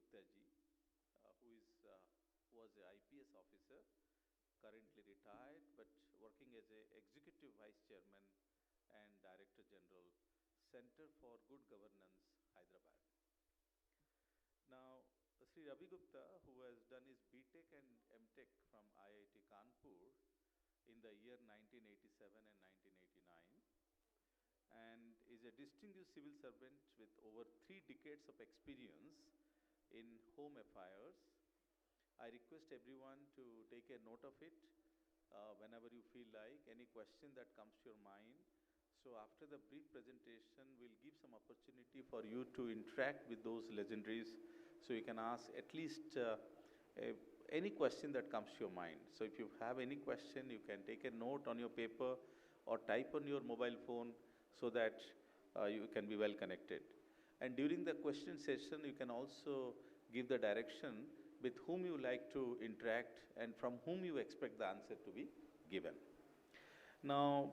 Gupta ji, who was a IPS officer, currently retired, but working as a Executive Vice Chairman and Director General, Center for Good Governance, Hyderabad. Now, Shri Ravi Gupta, who has done his BTech and MTech from IIT Kanpur in the year 1987 and 1989, and is a distinguished civil servant with over 3 decades of experience in home affairs. I request everyone to take a note of it whenever you feel like, any question that comes to your mind. So after the brief presentation, we'll give some opportunity for you to interact with those legendaries, so you can ask at least any question that comes to your mind. So if you have any question, you can take a note on your paper or type on your mobile phone so that you can be well connected. And during the question session, you can also give the direction with whom you like to interact and from whom you expect the answer to be given. Now,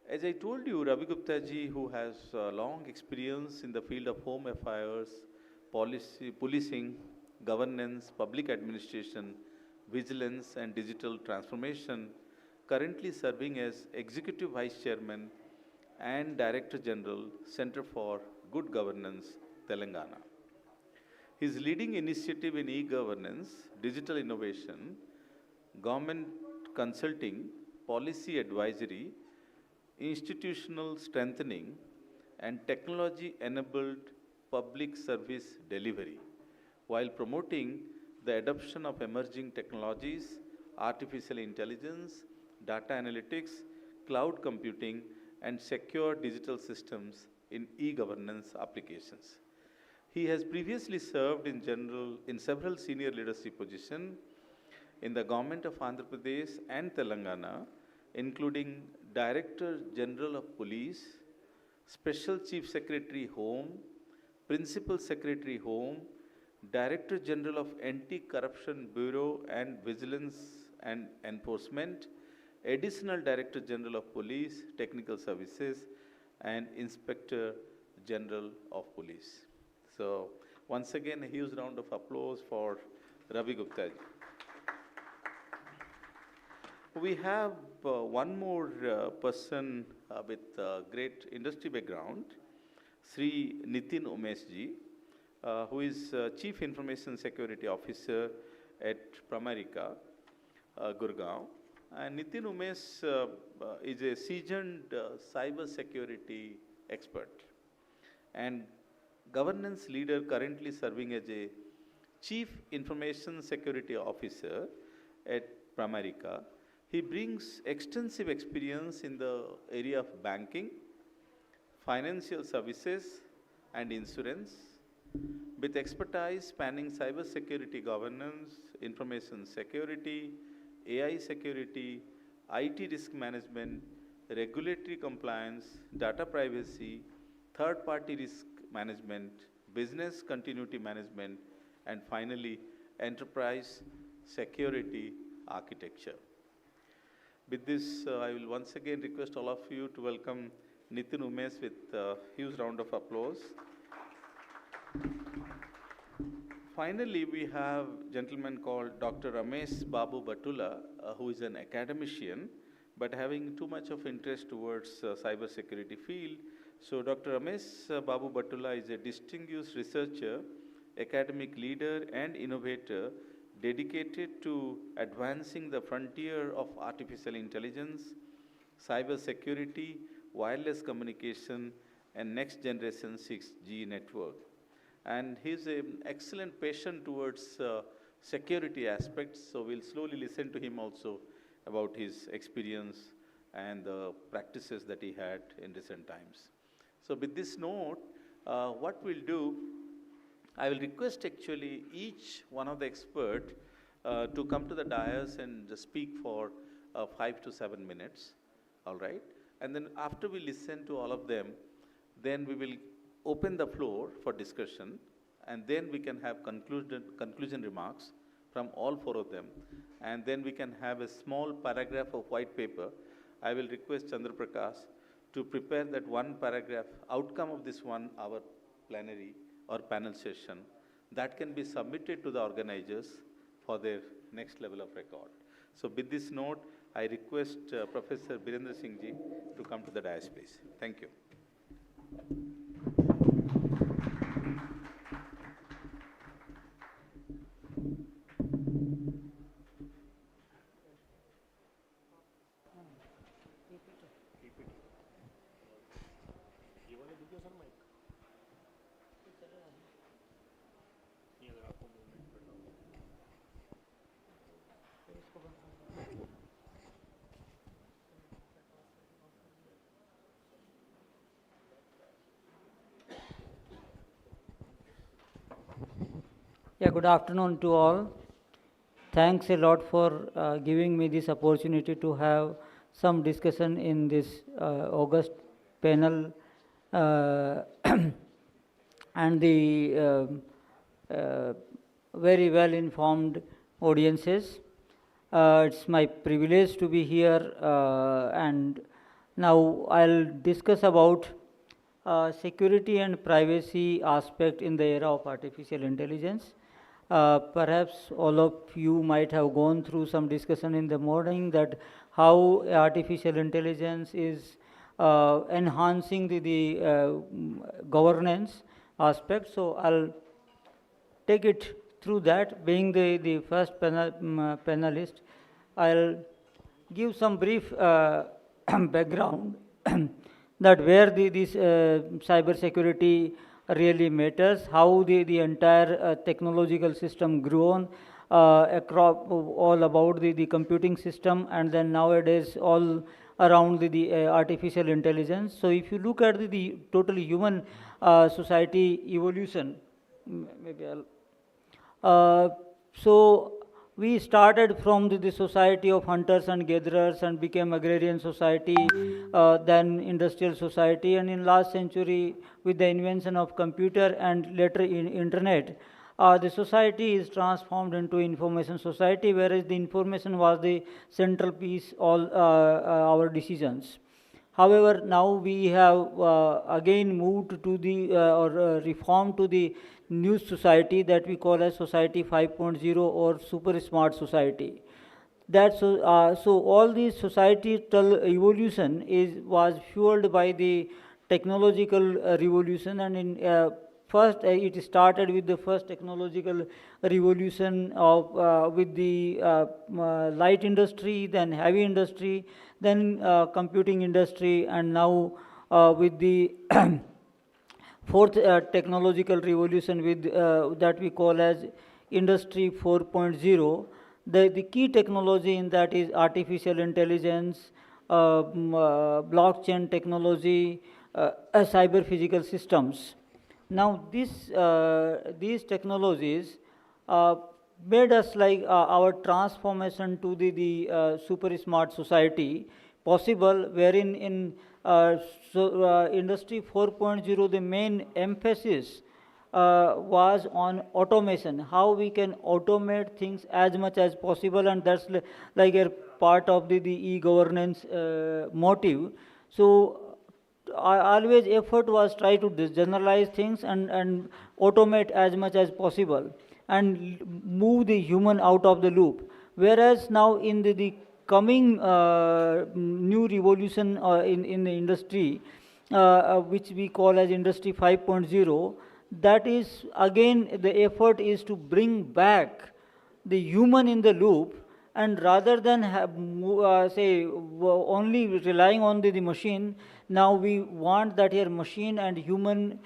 as I told you, Ravi Gupta ji, who has long experience in the field of home affairs, policy, policing, governance, public administration, vigilance, and digital transformation, currently serving as Executive Vice Chairman and Director General, Center for Good Governance, Telangana. His leading initiative in e-governance, digital innovation, government consulting, policy advisory, institutional strengthening, and technology-enabled public service delivery, while promoting the adoption of emerging technologies, artificial intelligence, data analytics, cloud computing, and secure digital systems in e-governance applications. He has previously served in several senior leadership positions in the government of Andhra Pradesh and Telangana, including Director General of Police, Special Chief Secretary Home, Principal Secretary Home, Director General of Anti-Corruption Bureau and Vigilance and Enforcement, Additional Director General of Police, Technical Services, and Inspector General of Police. So, once again, a huge round of applause for Ravi Gupta ji. We have one more person with great industry background, Shri Nitin Umesh ji, who is Chief Information Security Officer at Pramerica, Gurugram. And Nitin Umesh is a seasoned cybersecurity expert and governance leader, currently serving as a Chief Information Security Officer at Pramerica. He brings extensive experience in the area of banking, financial services, and insurance, with expertise spanning cybersecurity governance, information security, AI security, IT risk management, regulatory compliance, data privacy, third-party risk management, business continuity management, and finally, enterprise security architecture. With this, I will once again request all of you to welcome Nitin Umesh with a huge round of applause. Finally, we have a gentleman called Dr. Ramesh Babu Battula, who is an academician, but having too much of interest towards cybersecurity field. So Dr. Ramesh Babu Battula is a distinguished researcher, academic leader, and innovator dedicated to advancing the frontier of artificial intelligence, cybersecurity, wireless communication, and next generation 6G network. And he's an excellent patient towards security aspects, so we'll slowly listen to him also about his experience and the practices that he had in recent times. So with this note, what we'll do, I will request actually each one of the experts to come to the dais and speak for 5 to 7 minutes, all right? And then after we listen to all of them, then we will open the floor for discussion, and then we can have conclusion remarks from all 4 of them. And then we can have a small paragraph of white paper. I will request Chandra Prakash to prepare that one paragraph outcome of this 1 hour plenary or panel session, that can be submitted to the organizers for their next level of record. So with this note, I request Professor Virendra Singh ji to come to the dais, please. Thank you. Yeah, good afternoon to all. Thanks a lot for giving me this opportunity to have some discussion in this August panel and the very well informed audiences. It's my privilege to be here, and now I'll discuss about security and privacy aspect in the era of artificial intelligence. Perhaps all of you might have gone through some discussion in the morning that how artificial intelligence is enhancing the governance aspect. So I'll take it through that. Being the first panelist, I'll give some brief background that where this cybersecurity really matters, how the entire technological system grown across all about the computing system, and then nowadays all around the artificial intelligence. So if you look at the totally human society evolution, maybe I'll so we started from the society of hunters and gatherers and became agrarian society, then industrial society, and in last century with the invention of computer and later in internet, the society is transformed into information society, whereas the information was the central piece all our decisions. However, now we have again moved to the or reformed to the new society that we call as Society 5.0 or super smart society. That's so all the societal evolution was fueled by the technological revolution, and in first it started with the first technological revolution of with the light industry, then heavy industry, then computing industry, and now with the fourth technological revolution with that we call as Industry 4.0. The key technology in that is artificial intelligence, blockchain technology, cyber physical systems. Now these technologies made us like our transformation to the super smart society possible, wherein in Industry 4.0 the main emphasis was on automation, how we can automate things as much as possible, and that's like a part of the e-governance motive. So always effort was try to generalize things and automate as much as possible and move the human out of the loop. Whereas now in the coming new revolution in the industry, which we call as Industry 5.0, that is again the effort is to bring back the human in the loop, and rather than have, say only relying on the machine, now we want that your machine and human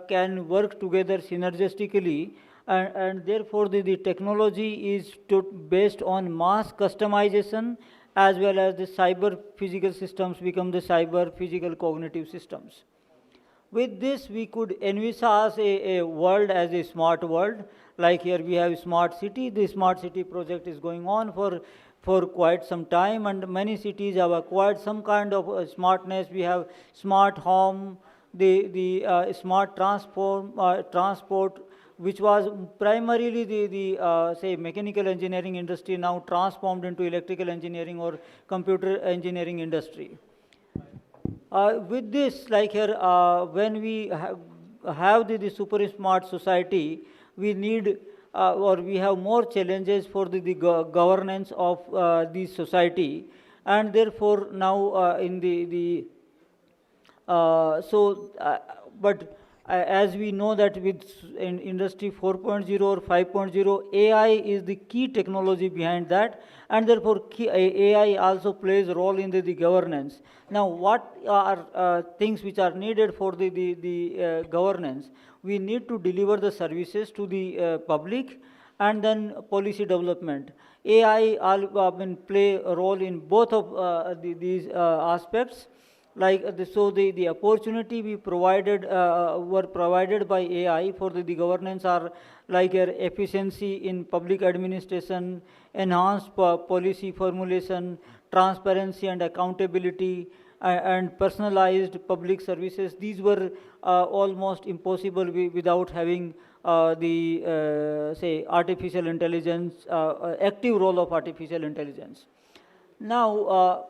can work together synergistically, and therefore the technology is based on mass customization, as well as the cyber physical systems become the cyber physical cognitive systems. With this, we could envisage a world as a smart world. Like here we have smart city. The smart city project is going on for quite some time, and many cities have acquired some kind of smartness. We have smart home, the smart transport, which was primarily the say mechanical engineering industry, now transformed into electrical engineering or computer engineering industry. With this, like here, when we have the super smart society, we need or we have more challenges for the governance of the society, and therefore now in but as we know that with in industry 4.0 or 5.0, AI is the key technology behind that, and therefore AI also plays a role in the governance. Now, what are things which are needed for the governance? We need to deliver the services to the public, and then policy development. AI play a role in both of these aspects. Like the opportunity we provided were provided by AI for the governance are like efficiency in public administration, enhanced policy formulation, transparency and accountability, and personalized public services. These were almost impossible without having say artificial intelligence, active role of artificial intelligence. Now,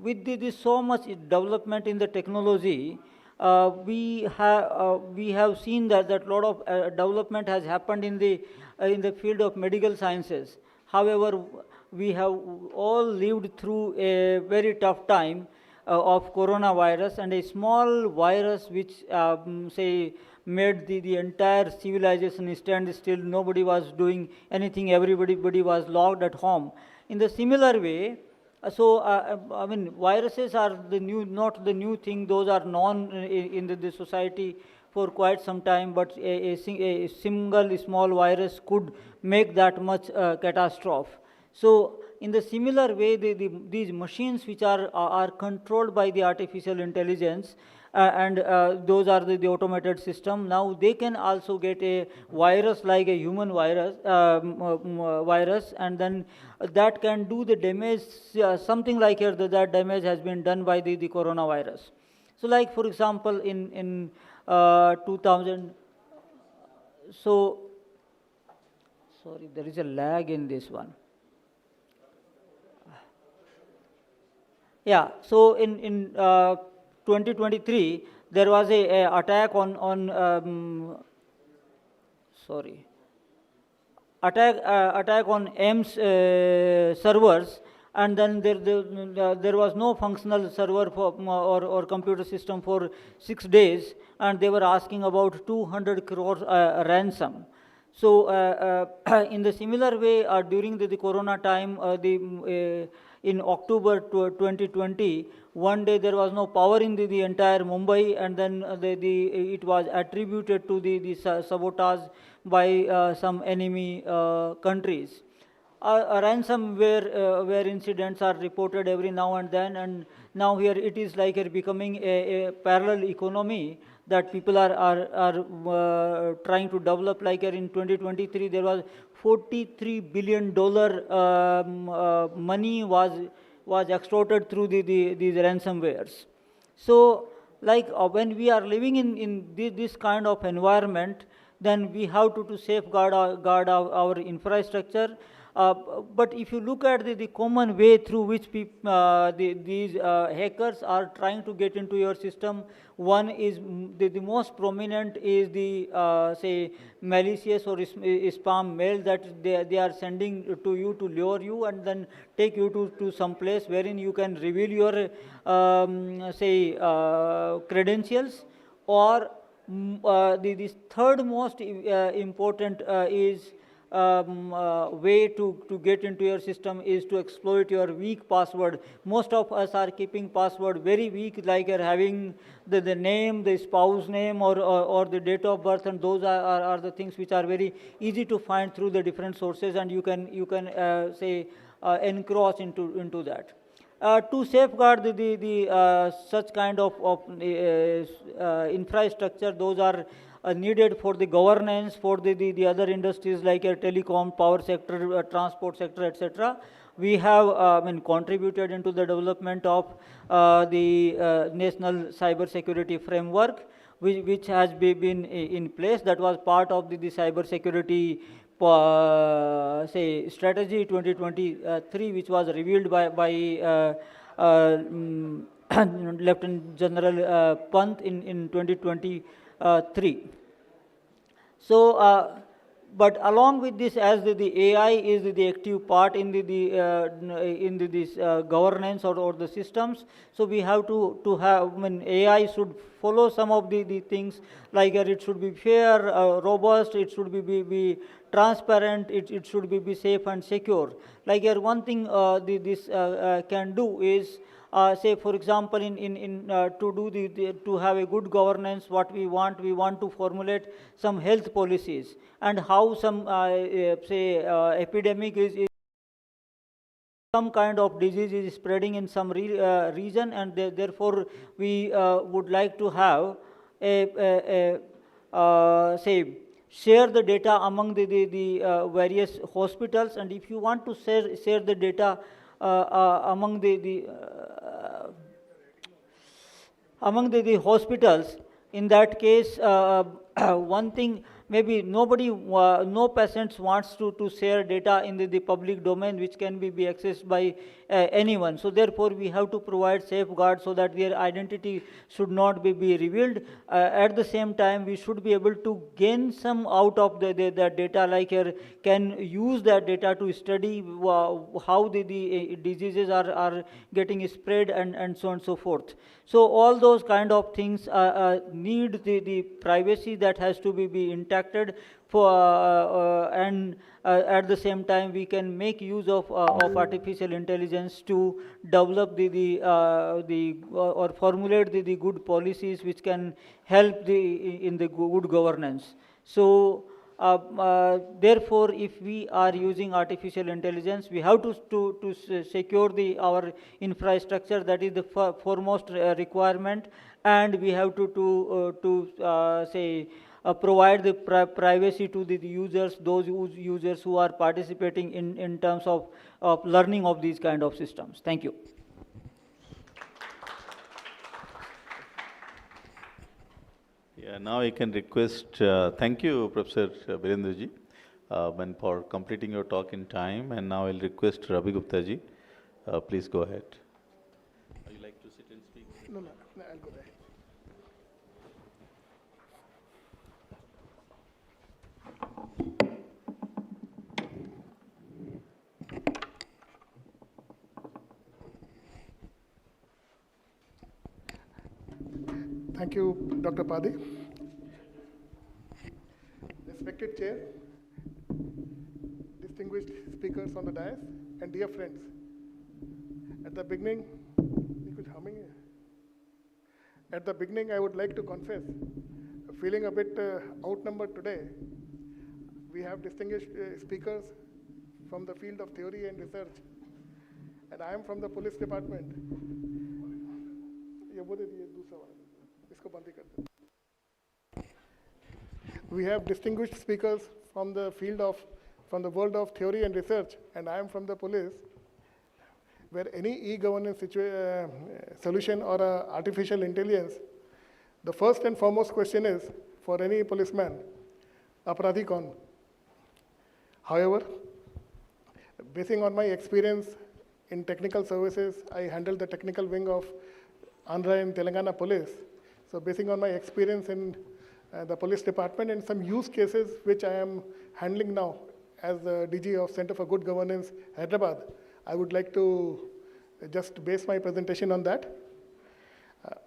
with this so much development in the technology, we have seen that lot of development has happened in the field of medical sciences. However, we have all lived through a very tough time of coronavirus, and a small virus which say made the entire civilization stand still. Nobody was doing anything. Everybody was locked at home. In the similar way, viruses are not the new thing. Those are known in the society for quite some time, but a single small virus could make that much catastrophe. So, in the similar way, these machines which are controlled by the artificial intelligence, and those are the automated system. Now they can also get a virus like a human virus, and then that can do the damage, something like here that damage has been done by the coronavirus. So, like for example, in 2000, so sorry, there is a lag in this one. Yeah, so in 2023, there was a attack on attack on AIMS servers, and then there was no functional server or computer system for 6 days, and they were asking about 200 crore ransom. So, in the similar way, during the corona time, in October 2020, one day there was no power in the entire Mumbai, and then it was attributed to the sabotage by some enemy countries. Ransomware incidents are reported every now and then, and now here it is like becoming a parallel economy that people are trying to develop. Like in 2023, there was $43 billion money was extorted through these ransomwares. So, like when we are living in this kind of environment, then we have to safeguard our infrastructure. But if you look at the common way through which these hackers are trying to get into your system, one is the most prominent is the say malicious or spam mail that they are sending to you to lure you and then take you to some place wherein you can reveal your say credentials. Or this third most important is way to get into your system is to exploit your weak password. Most of us are keeping password very weak, like having the name, the spouse name, or the date of birth, and those are the things which are very easy to find through the different sources, and you can say encroach into that. To safeguard the such kind of infrastructure, those are needed for the governance, for the other industries like telecom, power sector, transport sector, etc. We have contributed into the development of the national cybersecurity framework, which has been in place. That was part of the cybersecurity say strategy 2023, which was revealed by Lieutenant General Pant in 2020. 3. So, but along with this, as the AI is the active part in this governance or the systems, so we have to have, I mean, AI should follow some of the things, like it should be fair, robust, it should be transparent, it should be safe and secure. Like here, one thing this can do is, say for example, to have a good governance, what we want to formulate some health policies, and how some epidemic is some kind of disease is spreading in some region, and therefore we would like to have say share the data among the various hospitals, and if you want to share the data among the hospitals, in that case, one thing, maybe no patients wants to share data in the public domain, which can be accessed by anyone. So therefore, we have to provide safeguards so that their identity should not be revealed. At the same time, we should be able to gain some out of the data, like here, can use that data to study how the diseases are getting spread, and so on and so forth. So all those kind of things need the privacy that has to be intact for, and at the same time we can make use of artificial intelligence to develop or formulate the good policies which can help in the good governance. So therefore, if we are using artificial intelligence, we have to secure our infrastructure. That is the foremost requirement, and we have to say provide the privacy to the users, those users who are participating in terms of learning of these kind of systems. Thank you. Yeah, now I can request, thank you, Professor Virendra ji, for completing your talk in time. And now I'll request Ravi Gupta ji. Please go ahead. Would you like to sit and speak? No, I'll go there. Thank you, Dr. Padhy. Respected Chair, distinguished speakers on the dais, and dear friends. At the beginning, I would like to confess, feeling a bit outnumbered today. We have distinguished speakers from the field of theory and research, and I am from the police department. We have distinguished speakers from the world of theory and research, and I am from the police, where any e-governance solution or artificial intelligence, the first and foremost question is, for any policeman, aparadhi kaun? However, basing on my experience in technical services, I handle the technical wing of Andhra and Telangana police. So basing on my experience in the police department and some use cases which I am handling now as the DG of Center for Good Governance, Hyderabad, I would like to just base my presentation on that.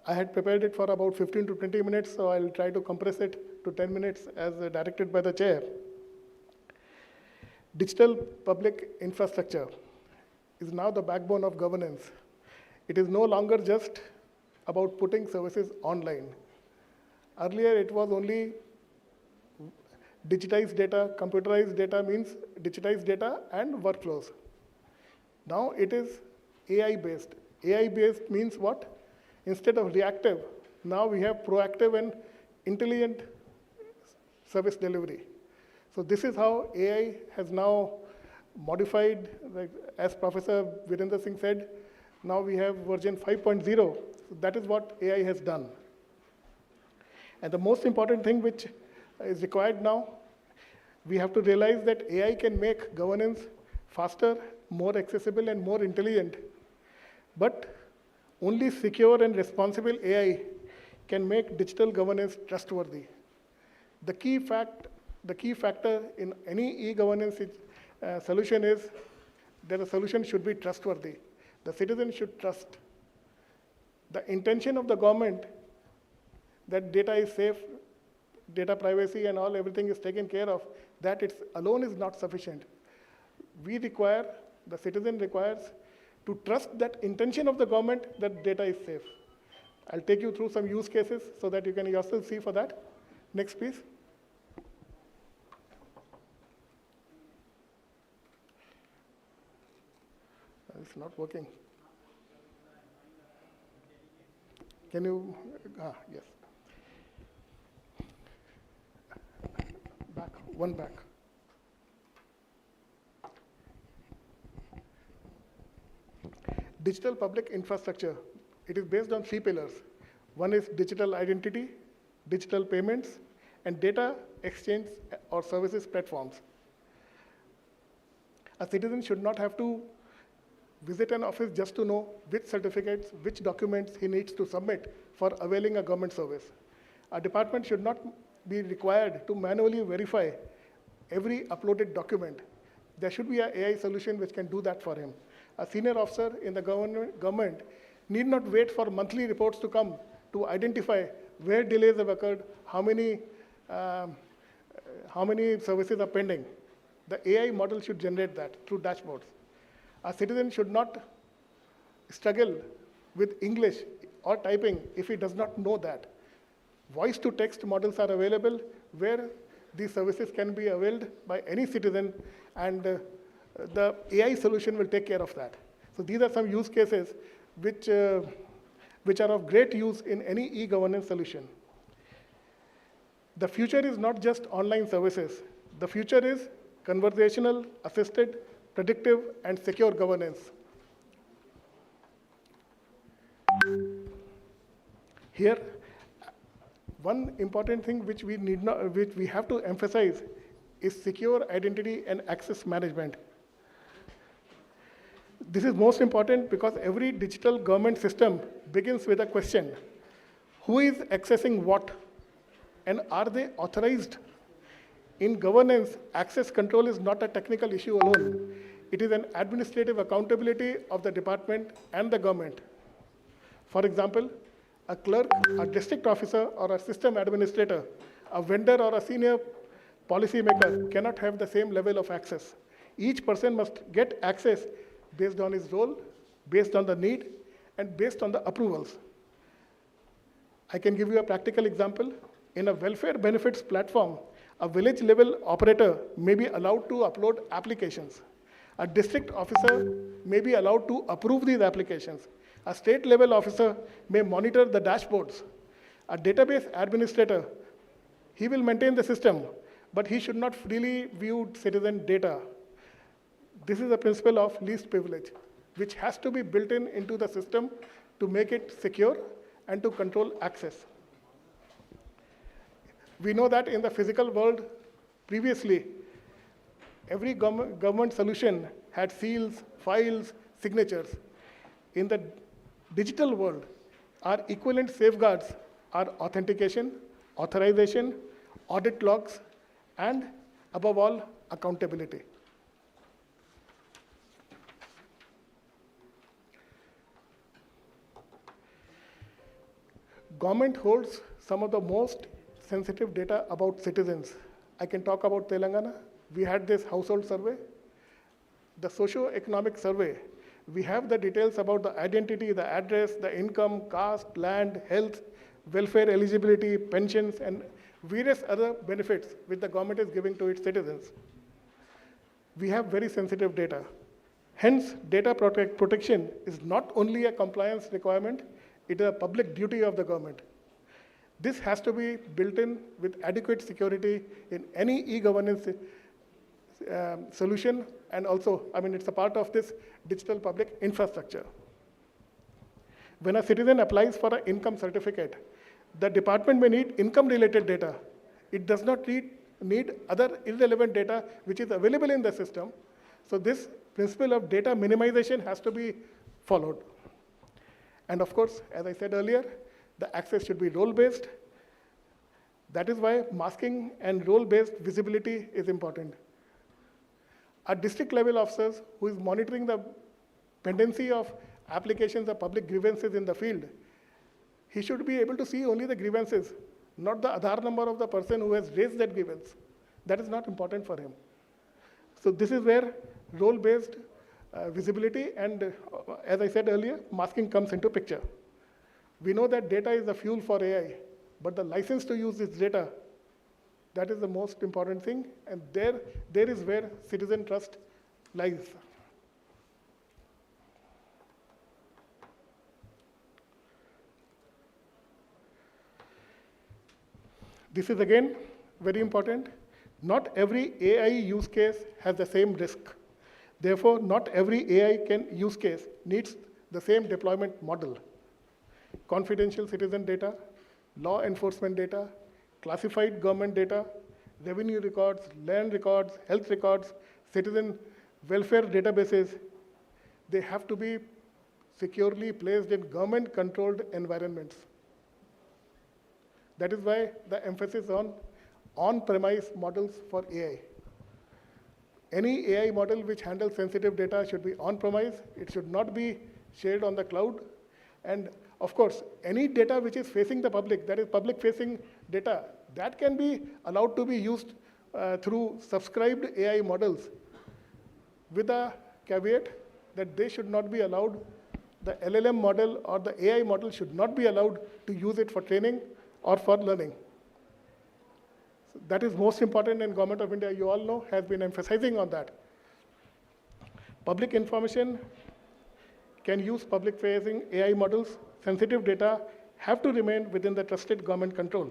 I had prepared it for about 15 to 20 minutes, so I'll try to compress it to 10 minutes as directed by the chair. Digital public infrastructure is now the backbone of governance. It is no longer just about putting services online. Earlier, it was only digitized data, computerized data means digitized data and workflows. Now it is AI-based. AI-based means what? Instead of reactive, now we have proactive and intelligent service delivery. So this is how AI has now modified, like, as Professor Virendra Singh said, now we have version 5.0. So that is what AI has done. And the most important thing which is required now, we have to realize that AI can make governance faster, more accessible, and more intelligent. But only secure and responsible AI can make digital governance trustworthy. The key factor in any e-governance solution is that the solution should be trustworthy. The citizen should trust. The intention of the government that data is safe, data privacy and all, everything is taken care of, that alone is not sufficient. The citizen requires to trust that intention of the government that data is safe. I'll take you through some use cases so that you can yourself see for that. Next, please. It's not working. Can you, yes. Back, one back. Digital public infrastructure. It is based on 3 pillars. One is digital identity, digital payments, and data exchange or services platforms. A citizen should not have to visit an office just to know which certificates, which documents he needs to submit for availing a government service. A department should not be required to manually verify every uploaded document. There should be an AI solution which can do that for him. A senior officer in the government need not wait for monthly reports to come to identify where delays have occurred, how many services are pending. The AI model should generate that through dashboards. A citizen should not struggle with English or typing if he does not know that. Voice-to-text models are available where these services can be availed by any citizen, and the AI solution will take care of that. So these are some use cases which are of great use in any e-governance solution. The future is not just online services. The future is conversational, assisted, predictive, and secure governance. Here, one important thing which we have to emphasize is secure identity and access management. This is most important because every digital government system begins with a question: who is accessing what, and are they authorized? In governance, access control is not a technical issue alone. It is an administrative accountability of the department and the government. For example, a clerk, a district officer, or a system administrator, a vendor or a senior policymaker cannot have the same level of access. Each person must get access based on his role, based on the need, and based on the approvals. I can give you a practical example. In a welfare benefits platform, a village level operator may be allowed to upload applications. A district officer may be allowed to approve these applications. A state level officer may monitor the dashboards. A database administrator, he will maintain the system, but he should not freely view citizen data. This is the principle of least privilege, which has to be built into the system to make it secure and to control access. We know that in the physical world, previously, every government solution had seals, files, signatures. In the digital world, our equivalent safeguards are authentication, authorization, audit logs, and above all, accountability. Government holds some of the most sensitive data about citizens. I can talk about Telangana. We had this household survey. The socio-economic survey, we have the details about the identity, the address, the income, caste, land, health, welfare eligibility, pensions, and various other benefits which the government is giving to its citizens. We have very sensitive data. Hence, data protection is not only a compliance requirement, it is a public duty of the government. This has to be built in with adequate security in any e-governance solution, and also, it's a part of this digital public infrastructure. When a citizen applies for an income certificate, the department may need income-related data. It does not need other irrelevant data which is available in the system. So this principle of data minimization has to be followed. And of course, as I said earlier, The access should be role-based. That is why masking and role-based visibility is important. Our district level officers who is monitoring the pendency of applications or public grievances in the field, he should be able to see only the grievances, not the Aadhaar number of the person who has raised that grievance. That is not important for him. So this is where role-based visibility and, as I said earlier, masking comes into picture. We know that data is the fuel for AI, but the license to use this data, that is the most important thing, and there is where citizen trust lies. This is again very important. Not every AI use case has the same risk. Therefore, not every AI use case needs the same deployment model. Confidential citizen data, law enforcement data, classified government data, revenue records, land records, health records, citizen welfare databases, they have to be securely placed in government-controlled environments. That is why the emphasis on on-premise models for AI. Any AI model which handles sensitive data should be on-premise. It should not be shared on the cloud. And of course, any data which is facing the public, that is public-facing data, that can be allowed to be used through subscribed AI models with a caveat that they should not be allowed, the LLM model or the AI model should not be allowed to use it for training or for learning. So that is most important, and Government of India, you all know, has been emphasizing on that. Public information can use public-facing AI models. Sensitive data have to remain within the trusted government control.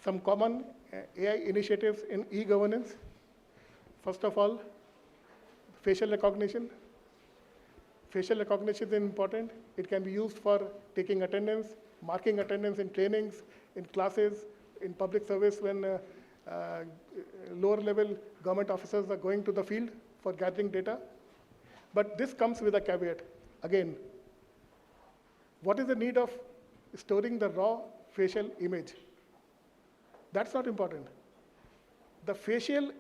Some common AI initiatives in e-governance. First of all, facial recognition. Facial recognition is important. It can be used for taking attendance, marking attendance in trainings, in classes, in public service when lower level government officers are going to the field for gathering data. But this comes with a caveat. Again, what is the need of storing the raw facial image? That's not important. The facial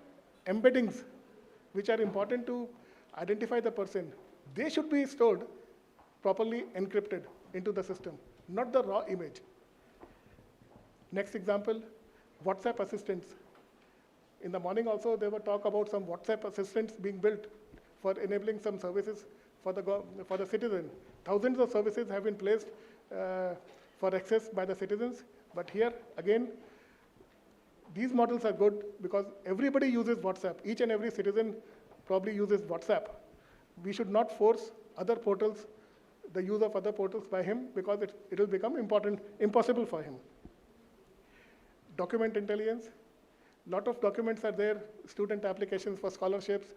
embeddings, which are important to identify the person, they should be stored properly encrypted into the system, not the raw image. Next example, WhatsApp assistants. In the morning also, there were talk about some WhatsApp assistants being built for enabling some services for the citizen. Thousands of services have been placed for access by the citizens, but here, again, these models are good because everybody uses WhatsApp. Each and every citizen probably uses WhatsApp. We should not force other portals, the use of other portals by him, because it will become impossible for him. Document intelligence. Lot of documents are there, student applications for scholarships,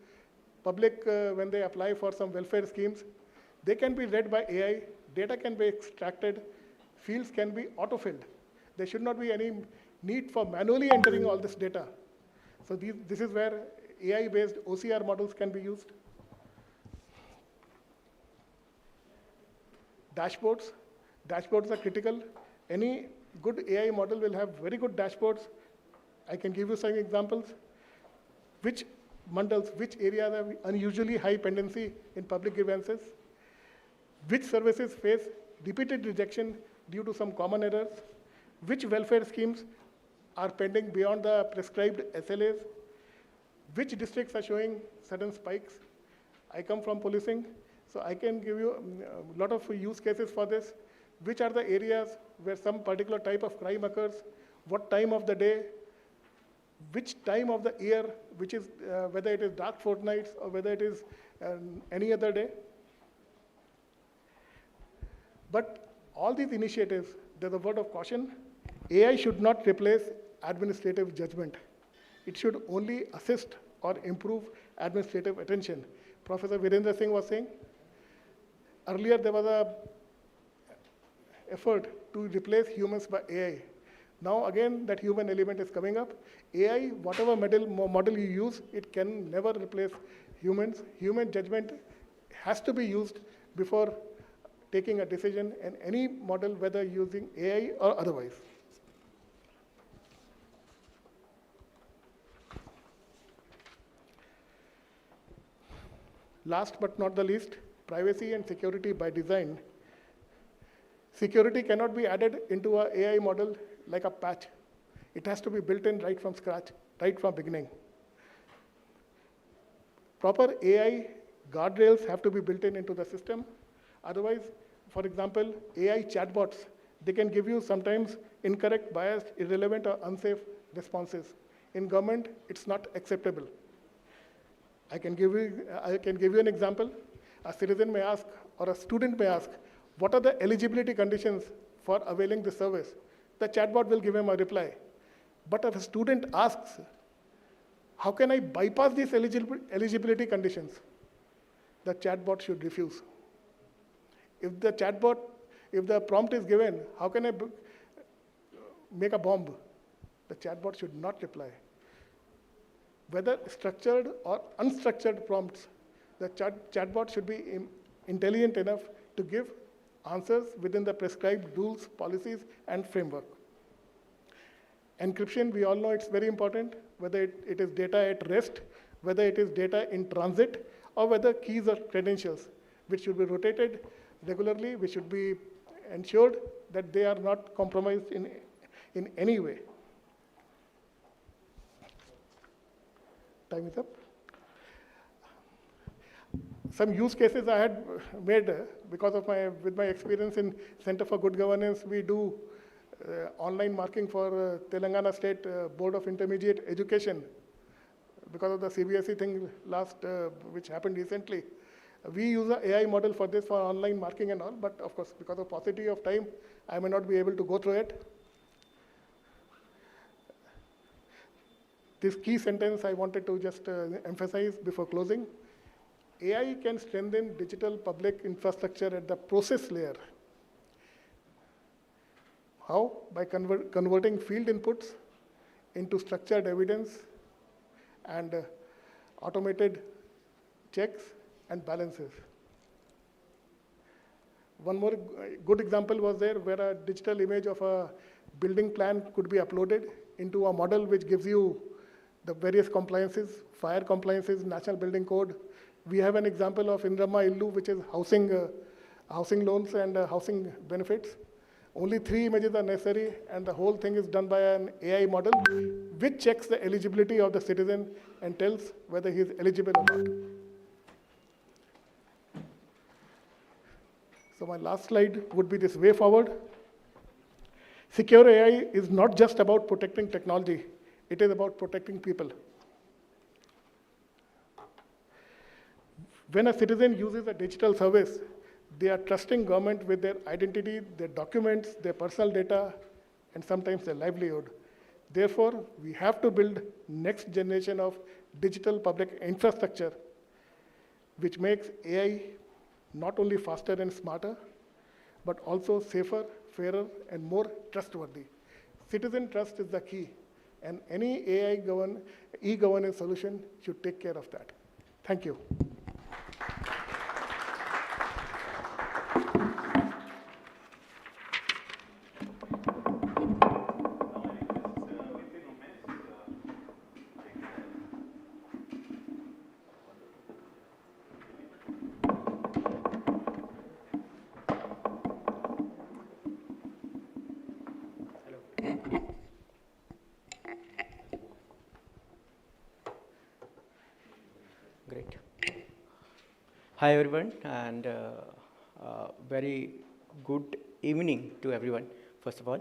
public when they apply for some welfare schemes. They can be read by AI, data can be extracted, fields can be auto-filled. There should not be any need for manually entering all this data. So this is where AI-based OCR models can be used. Dashboards. Dashboards are critical. Any good AI model will have very good dashboards. I can give you some examples. Which bundles, which areas have unusually high pendency in public grievances? Which services face repeated rejection due to some common errors? Which welfare schemes are pending beyond the prescribed SLAs? Which districts are showing sudden spikes? I come from policing, so I can give you a lot of use cases for this. Which are the areas where some particular type of crime occurs? What time of the day? Which time of the year, which is whether it is dark fortnights or whether it is any other day. But all these initiatives, there's a word of caution. AI should not replace administrative judgment. It should only assist or improve administrative attention. Professor Virendra Singh was saying, earlier there was a effort to replace humans by AI. Now again, that human element is coming up. AI, whatever model you use, it can never replace humans. Human judgment has to be used before taking a decision in any model, whether using AI or otherwise. Last but not the least, privacy and security by design. Security cannot be added into an AI model like a patch. It has to be built in right from scratch, right from beginning. Proper AI guardrails have to be built in into the system. Otherwise, for example, AI chatbots, they can give you sometimes incorrect, biased, irrelevant, or unsafe responses. In government, it's not acceptable. I can give you an example. A citizen may ask, or a student may ask, what are the eligibility conditions for availing the service? The chatbot will give him a reply. But if a student asks, how can I bypass these eligibility conditions? The chatbot should refuse. If the prompt is given, how can I make a bomb? The chatbot should not reply. Whether structured or unstructured prompts, the chatbot should be intelligent enough to give answers within the prescribed rules, policies, and framework. Encryption, we all know it's very important, whether it is data at rest, whether it is data in transit, or whether keys or credentials, which should be rotated regularly, which should be ensured that they are not compromised in any way. Time is up. Some use cases I had made because of with my experience in Center for Good Governance. We do online marking for Telangana State Board of Intermediate Education because of the CBSE thing which happened recently. We use an AI model for this, for online marking and all, but of course, because of paucity of time, I may not be able to go through it. This key sentence I wanted to just emphasize before closing. AI can strengthen digital public infrastructure at the process layer. How? By converting field inputs into structured evidence and automated checks and balances. One more good example was there where a digital image of a building plan could be uploaded into a model which gives you the various compliances, fire compliances, National Building Code. We have an example of Indrama Illu, which is housing loans and housing benefits. Only 3 images are necessary, and the whole thing is done by an AI model, which checks the eligibility of the citizen and tells whether he is eligible or not. So my last slide would be this way forward. Secure AI is not just about protecting technology. It is about protecting people. When a citizen uses a digital service, they are trusting government with their identity, their documents, their personal data, and sometimes their livelihood. Therefore, we have to build next generation of digital public infrastructure, which makes AI not only faster and smarter, but also safer, fairer, and more trustworthy. Citizen trust is the key, and any AI e-governance solution should take care of that. Thank you. Great. Hi everyone, and very good evening to everyone, first of all.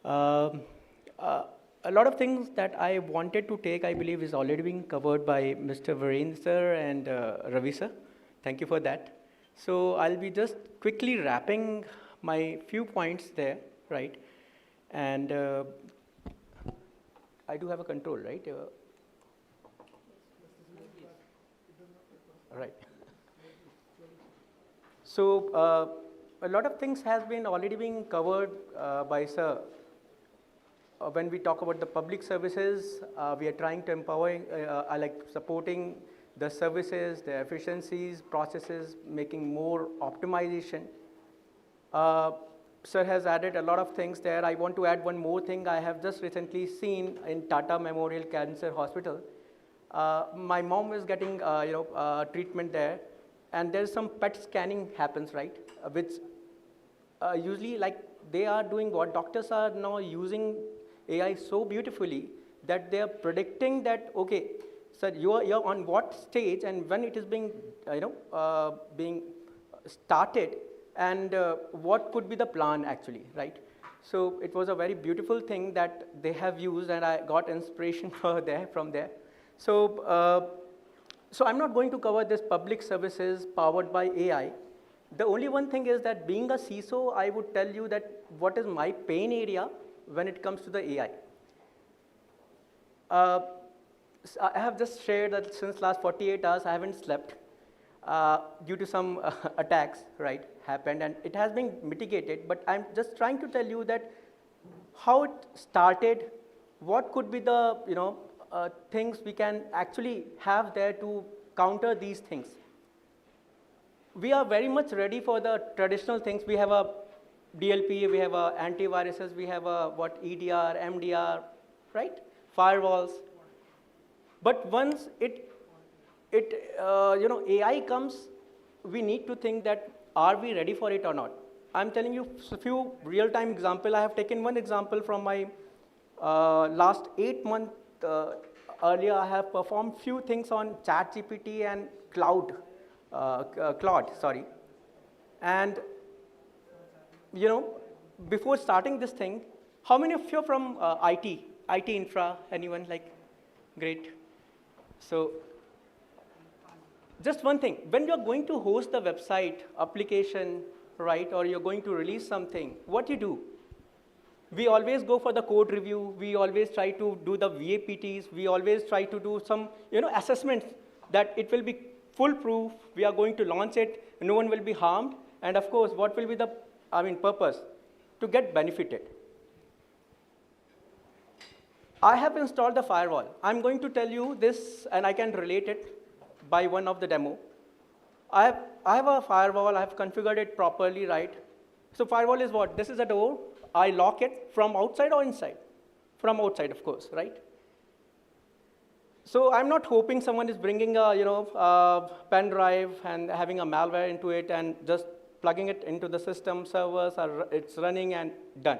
A lot of things that I wanted to take, I believe, is already being covered by Mr. Virendra sir and Ravi sir. Thank you for that. So I'll be just quickly wrapping my few points there, right? And I do have a control, right? Right. So a lot of things has been already being covered by sir. When we talk about the public services, we are trying to empower, like supporting the services, the efficiencies, processes, making more optimization. Sir has added a lot of things there. I want to add one more thing. I have just recently seen in Tata Memorial Cancer Hospital. My mom is getting treatment there, and there's some PET scanning happens, right? Which usually, like, they are doing what doctors are now using AI so beautifully that they are predicting that, okay, sir, you're on what stage and when it is being being started, and what could be the plan actually, right? So it was a very beautiful thing that they have used, and I got inspiration from there. So, so I'm not going to cover this public services powered by AI. The only one thing is that being a CISO, I would tell you that what is my pain area when it comes to the AI. I have just shared that since last 48 hours, I haven't slept due to some attacks, right, happened, and it has been mitigated, but I'm just trying to tell you that how it started, what could be the, things we can actually have there to counter these things. We are very much ready for the traditional things. We have a DLP, we have a antiviruses, we have a EDR, MDR, right? Firewalls. But once AI comes, we need to think that are we ready for it or not? I'm telling you a few real-time examples. I have taken one example from my last 8 months. Earlier, I have performed few things on ChatGPT and Claude, sorry. And, before starting this thing, how many of you are from IT infra, anyone, like, great? So, just one thing, when you're going to host the website, application, right, or you're going to release something, what you do? We always go for the code review, we always try to do the VAPTs, we always try to do some, assessments that it will be foolproof, we are going to launch it, no one will be harmed, and of course, what will be the, purpose? To get benefited. I have installed the firewall. I'm going to tell you this, and I can relate it by one of the demo. I have a firewall, I have configured it properly, right? So firewall is what? This is a door. I lock it from outside or inside? From outside, of course, right? So I'm not hoping someone is bringing a pen drive and having a malware into it and just plugging it into the system servers, it's running and done.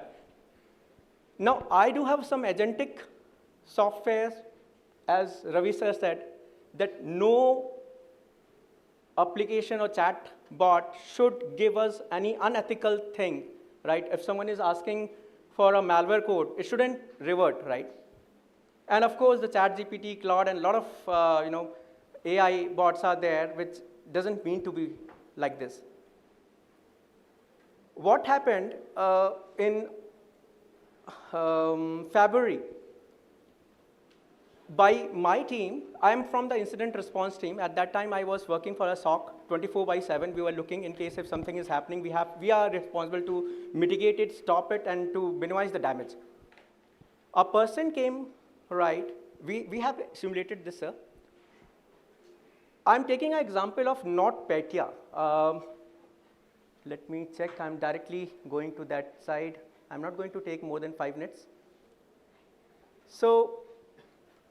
Now, I do have some agentic software, as Ravi sir said, that no application or chat bot should give us any unethical thing, right? If someone is asking for a malware code, it shouldn't revert, right? And of course, the ChatGPT, Claude, and a lot of AI bots are there, which doesn't mean to be like this. What happened in February? By my team, I'm from the incident response team. At that time, I was working for a SOC 24/7. We were looking in case if something is happening, we are responsible to mitigate it, stop it, and to minimize the damage. A person came, right? We have simulated this, sir. I'm taking an example of NotPetya. Let me check. I'm directly going to that side. I'm not going to take more than 5 minutes. So,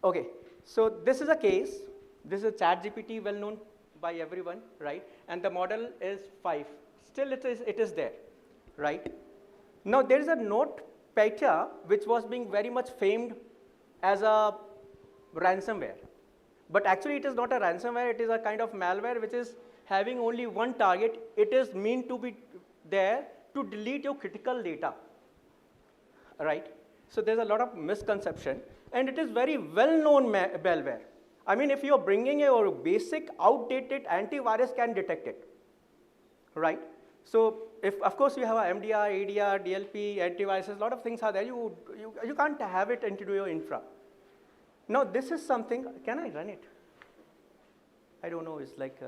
okay. So this is a case. This is a ChatGPT, well known by everyone, right? And the model is 5. Still, it is there, right? Now there is a NotPetya which was being very much famed as a ransomware. But actually, it is not a ransomware. It is a kind of malware which is having only one target. It is meant to be there to delete your critical data, right? So there's a lot of misconception, and it is very well-known malware. I mean, if you're bringing your basic outdated antivirus can detect it, right? So if, of course, you have a MDR, ADR, DLP, antiviruses, a lot of things are there. You can't have it into your infra. Now, this is something, can I run it? I don't know, it's like,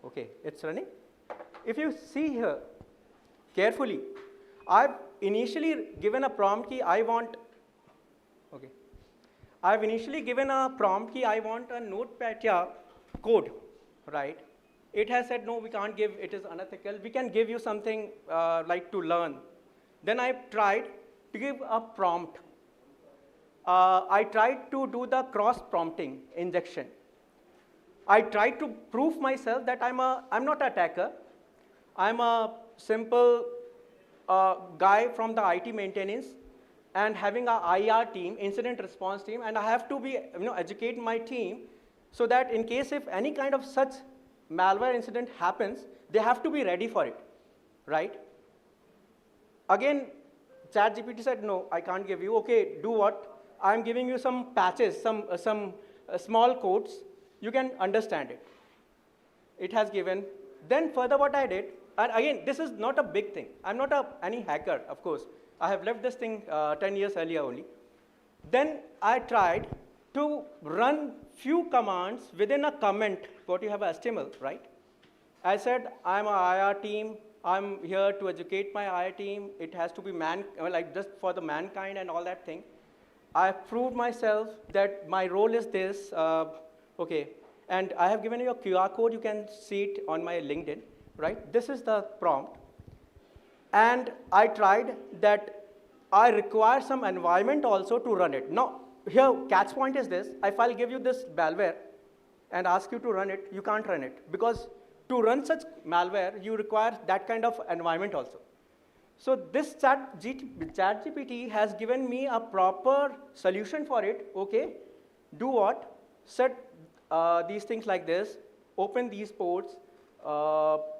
okay, it's running. If you see here carefully, I've initially given a prompt key, I want a NotPetya code, right? It has said, no, we can't give, it is unethical. We can give you something like to learn. Then I tried to give a prompt. I tried to do the cross-prompting injection. I tried to prove myself that I'm not an attacker. I'm a simple guy from the IT maintenance and having a IR team, incident response team, and I have to be, educate my team so that in case if any kind of such malware incident happens, they have to be ready for it, right? Again, ChatGPT said, no, I can't give you. Okay, do what? I'm giving you some patches, some small codes. You can understand it. It has given. Then further what I did, and again, this is not a big thing. I'm not any hacker, of course. I have left this thing 10 years earlier only. Then I tried to run few commands within a comment, what you have HTML, right? I said, I'm a IR team. I'm here to educate my IR team. It has to be like just for the mankind and all that thing. I proved myself that my role is this, okay. And I have given you a QR code. You can see it on my LinkedIn, right? This is the prompt. And I tried that I require some environment also to run it. Now, here, catch point is this. If I'll give you this malware and ask you to run it, you can't run it. Because to run such malware, you require that kind of environment also. So this ChatGPT has given me a proper solution for it. Okay, do what? Set these things like this, open these ports,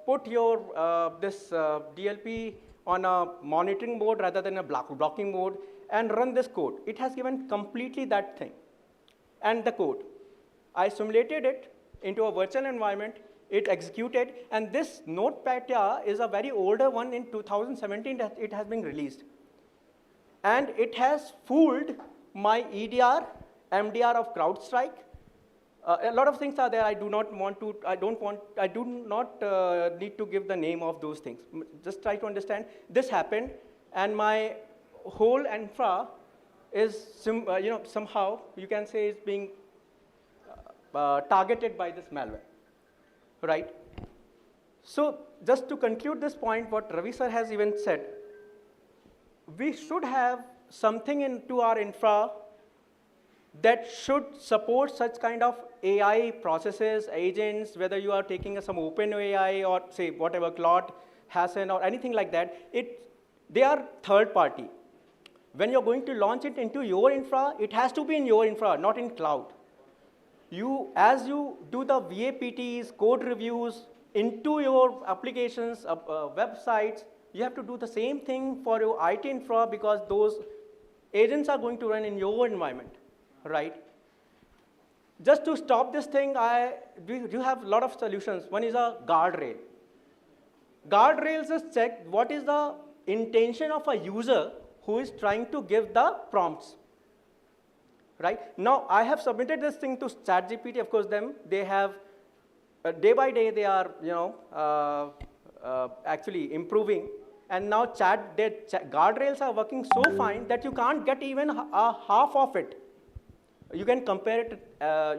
put your this DLP on a monitoring mode rather than a blocking mode, and run this code. It has given completely that thing. And the code. I simulated it into a virtual environment. It executed, and this Notepad is a very older one. In 2017 that it has been released. And it has fooled my EDR, MDR of CrowdStrike. A lot of things are there. I do not need to give the name of those things. Just try to understand. This happened, and my whole infra is, somehow you can say is being targeted by this malware, right? So just to conclude this point, what Ravi sir has even said, we should have something into our infra that should support such kind of AI processes, agents, whether you are taking some open AI or say whatever, Claude, Hassan, or anything like that. They are third party. When you're going to launch it into your infra, it has to be in your infra, not in cloud. As you do the VAPTs, code reviews into your applications, websites, you have to do the same thing for your IT infra because those agents are going to run in your environment, right? Just to stop this thing, we have a lot of solutions. One is a guardrail. Guardrails is check what is the intention of a user who is trying to give the prompts. Right? Now, I have submitted this thing to ChatGPT. Of course, they have, day by day, they are, actually improving. And now guardrails are working so fine that you can't get even half of it. You can compare it,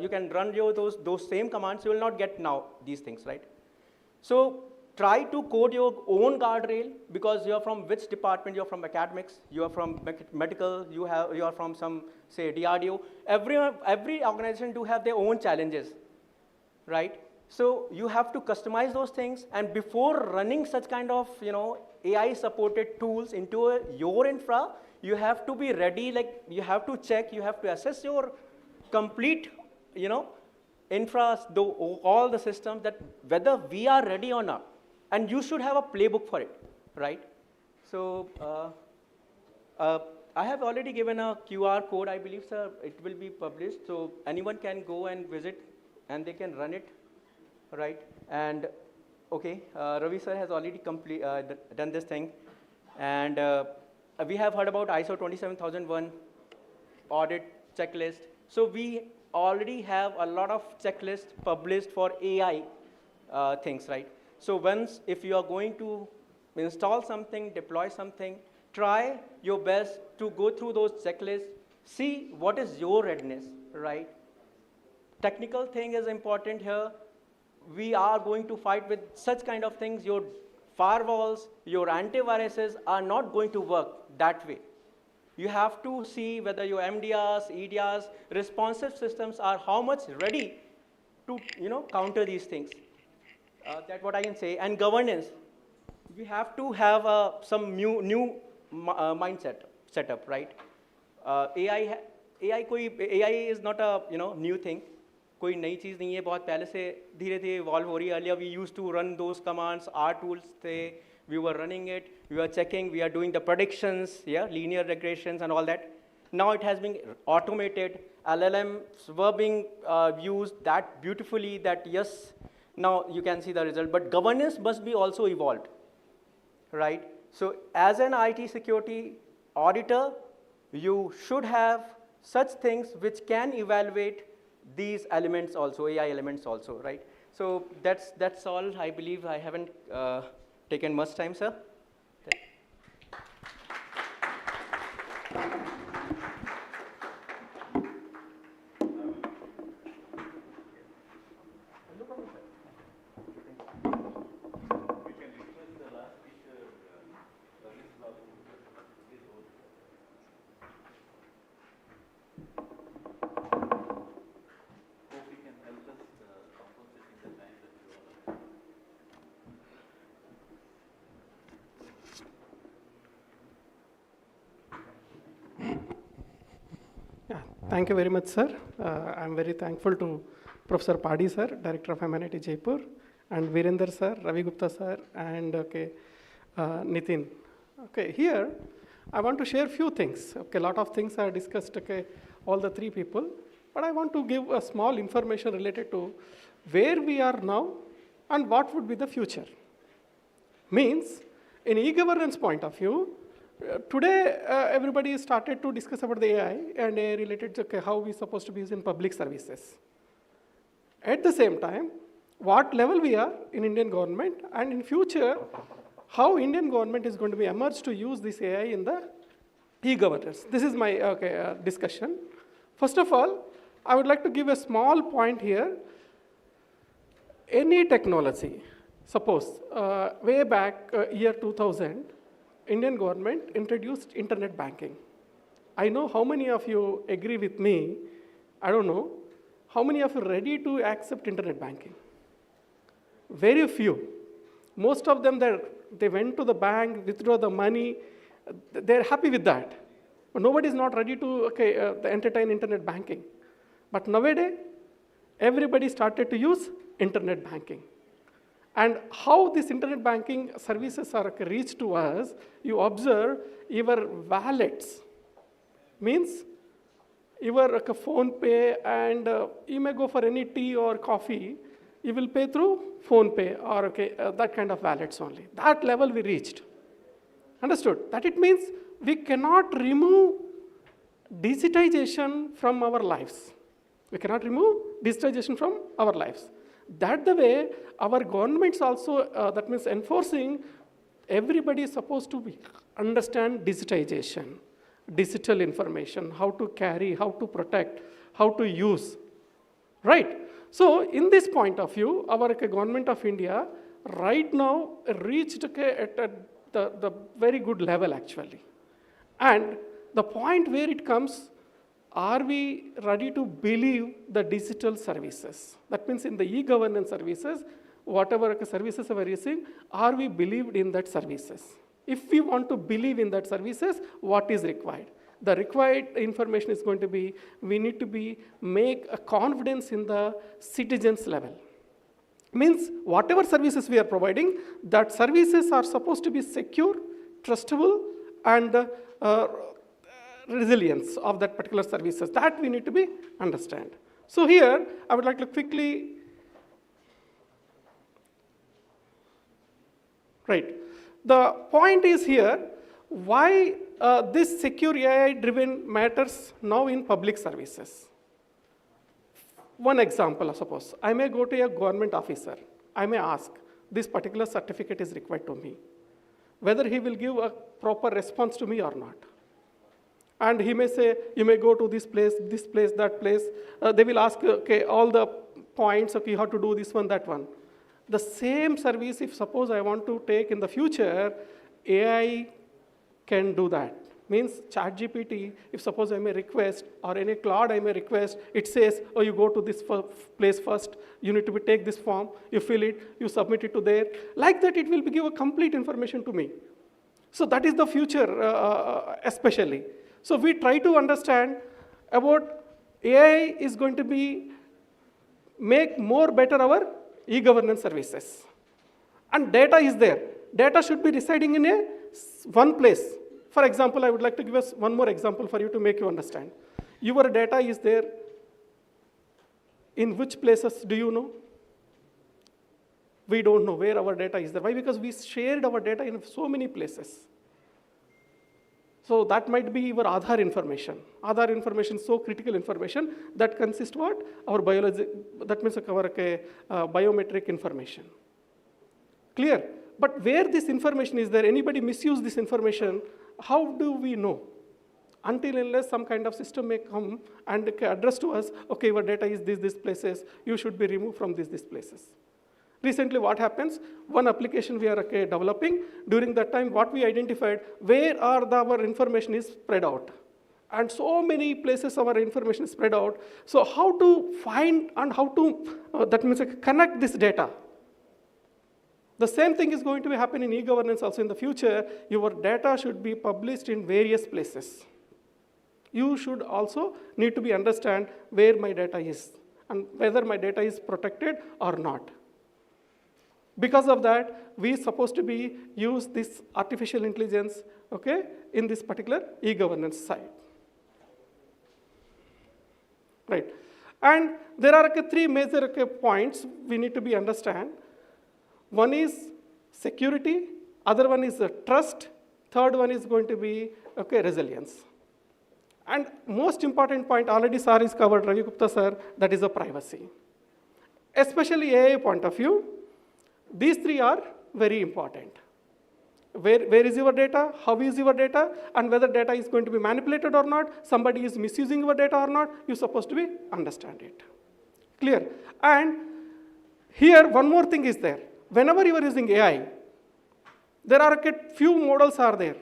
you can run those same commands, you will not get now these things, right? So try to code your own guardrail because you are from which department? You are from academics, you are from medical, you are from some, say, DRDO. Every organization do have their own challenges, right? So you have to customize those things, and before running such kind of, AI-supported tools into your infra, you have to be ready, like you have to check, you have to assess your complete, infra, all the systems, that whether we are ready or not. And you should have a playbook for it, right? So I have already given a QR code, I believe, sir. It will be published, so anyone can go and visit, and they can run it, right? And okay, Ravi sir has already done this thing, and we have heard about ISO 27001 audit checklist. So we already have a lot of checklists published for AI things, right? So once, if you are going to install something, deploy something, try your best to go through those checklists, see what is your readiness, right? technical thing is important here. We are going to fight with such kind of things. Your firewalls, your antiviruses are not going to work that way. You have to see whether your MDRs, EDRs, responsive systems are how much ready to counter these things. That's what I can say. And governance, we have to have some new mindset setup, right? AI is not a new thing. कोई नई चीज़ नहीं है, बहुत पहले से धीरे धीरे evolve हो रही है. Earlier we used to run those commands, our tools थे, we were running it, we were checking, we are doing the predictions, yeah, linear regressions and all that. Now it has been automated. LLMs were being used that beautifully that yes, now you can see the result. But governance must be also evolved, right? So as an IT security auditor, you should have such things which can evaluate these elements also, AI elements also, right? So that's all. I believe I haven't taken much time, sir. Thank you very much, sir. I'm very thankful to Professor Padhy, sir, Director of MNIT Jaipur, and Virendra, sir, Ravi Gupta, sir, and Nitin. Okay, here I want to share few things. Okay, a lot of things are discussed, okay, all the three people, but I want to give a small information related to where we are now and what would be the future. Means, in e-governance point of view, today, everybody started to discuss about the AI and AI related to how we're supposed to be used in public services. At the same time, what level we are in Indian government and in future, how Indian government is going to be emerged to use this AI in the e-governance. This is my discussion. First of all, I would like to give a small point here. Any technology, suppose way back year 2000, Indian government introduced internet banking. I know how many of you agree with me. I don't know. How many of you are ready to accept internet banking? Very few. Most of them, they went to the bank, withdraw the money. They're happy with that. But nobody is not ready to entertain internet banking. But nowadays, everybody started to use internet banking. And how this internet banking services are reached to us, you observe your wallets. Means your phone pay, and you may go for any tea or coffee, you will pay through phone pay or that kind of wallets only. That level we reached. Understood? That it means we cannot remove digitization from our lives. We cannot remove digitization from our lives. That the way our governments also, that means enforcing, everybody is supposed to understand digitization, digital information, how to carry, how to protect, how to use, right? So in this point of view, our government of India right now reached at the very good level actually. And the point where it comes, are we ready to believe the digital services? That means in the e-governance services, whatever services we are using, are we believed in that services? If we want to believe in that services, what is required? The required information is going to be, we need to make a confidence in the citizens level. Means whatever services we are providing, that services are supposed to be secure, trustable, and resilience of that particular services. That we need to be understand. So here, I would like to quickly, right. The point is here, why this secure AI-driven matters now in public services. One example, suppose, I may go to a government officer. I may ask, this particular certificate is required to me. Whether he will give a proper response to me or not. And he may say, you may go to this place, that place. They will ask, okay, all the points, okay, you have to do this one, that one. The same service, if suppose I want to take in the future, AI can do that. Means ChatGPT, if suppose I may request, or any Claude I may request, it says, oh, you go to this place first, you need to take this form, you fill it, you submit it to there. Like that, it will give a complete information to me. So that is the future, especially. So we try to understand about AI is going to make more better our e-governance services. And data is there. Data should be residing in one place. For example, I would like to give us one more example for you to make you understand. Your data is there. In which places do you know? We don't know where our data is there. Why? Because we shared our data in so many places. So that might be your Aadhaar information. Aadhaar information is so critical information that consists what? Our biology, that means our biometric information. Clear? But where this information is there, anybody misuse this information, how do we know? Until unless some kind of system may come and address to us, okay, your data is these places, you should be removed from these places. Recently, what happens? One application we are developing, during that time, what we identified, where our information is spread out. And so many places our information is spread out. So how to find and how to, that means connect this data. The same thing is going to happen in e-governance also in the future. Your data should be published in various places. You should also need to understand where my data is and whether my data is protected or not. Because of that, we supposed to use this artificial intelligence, okay, in this particular e-governance side. Right. And there are three major points we need to understand. One is security, other one is trust, third one is going to be resilience. And most important point, already sir is covered, Ravi Gupta sir, that is the privacy. Especially AI point of view, these three are very important. Where is your data, how is your data, and whether data is going to be manipulated or not, somebody is misusing your data or not, you're supposed to understand it. Clear? And here, one more thing is there. Whenever you are using AI, there are a few models are there.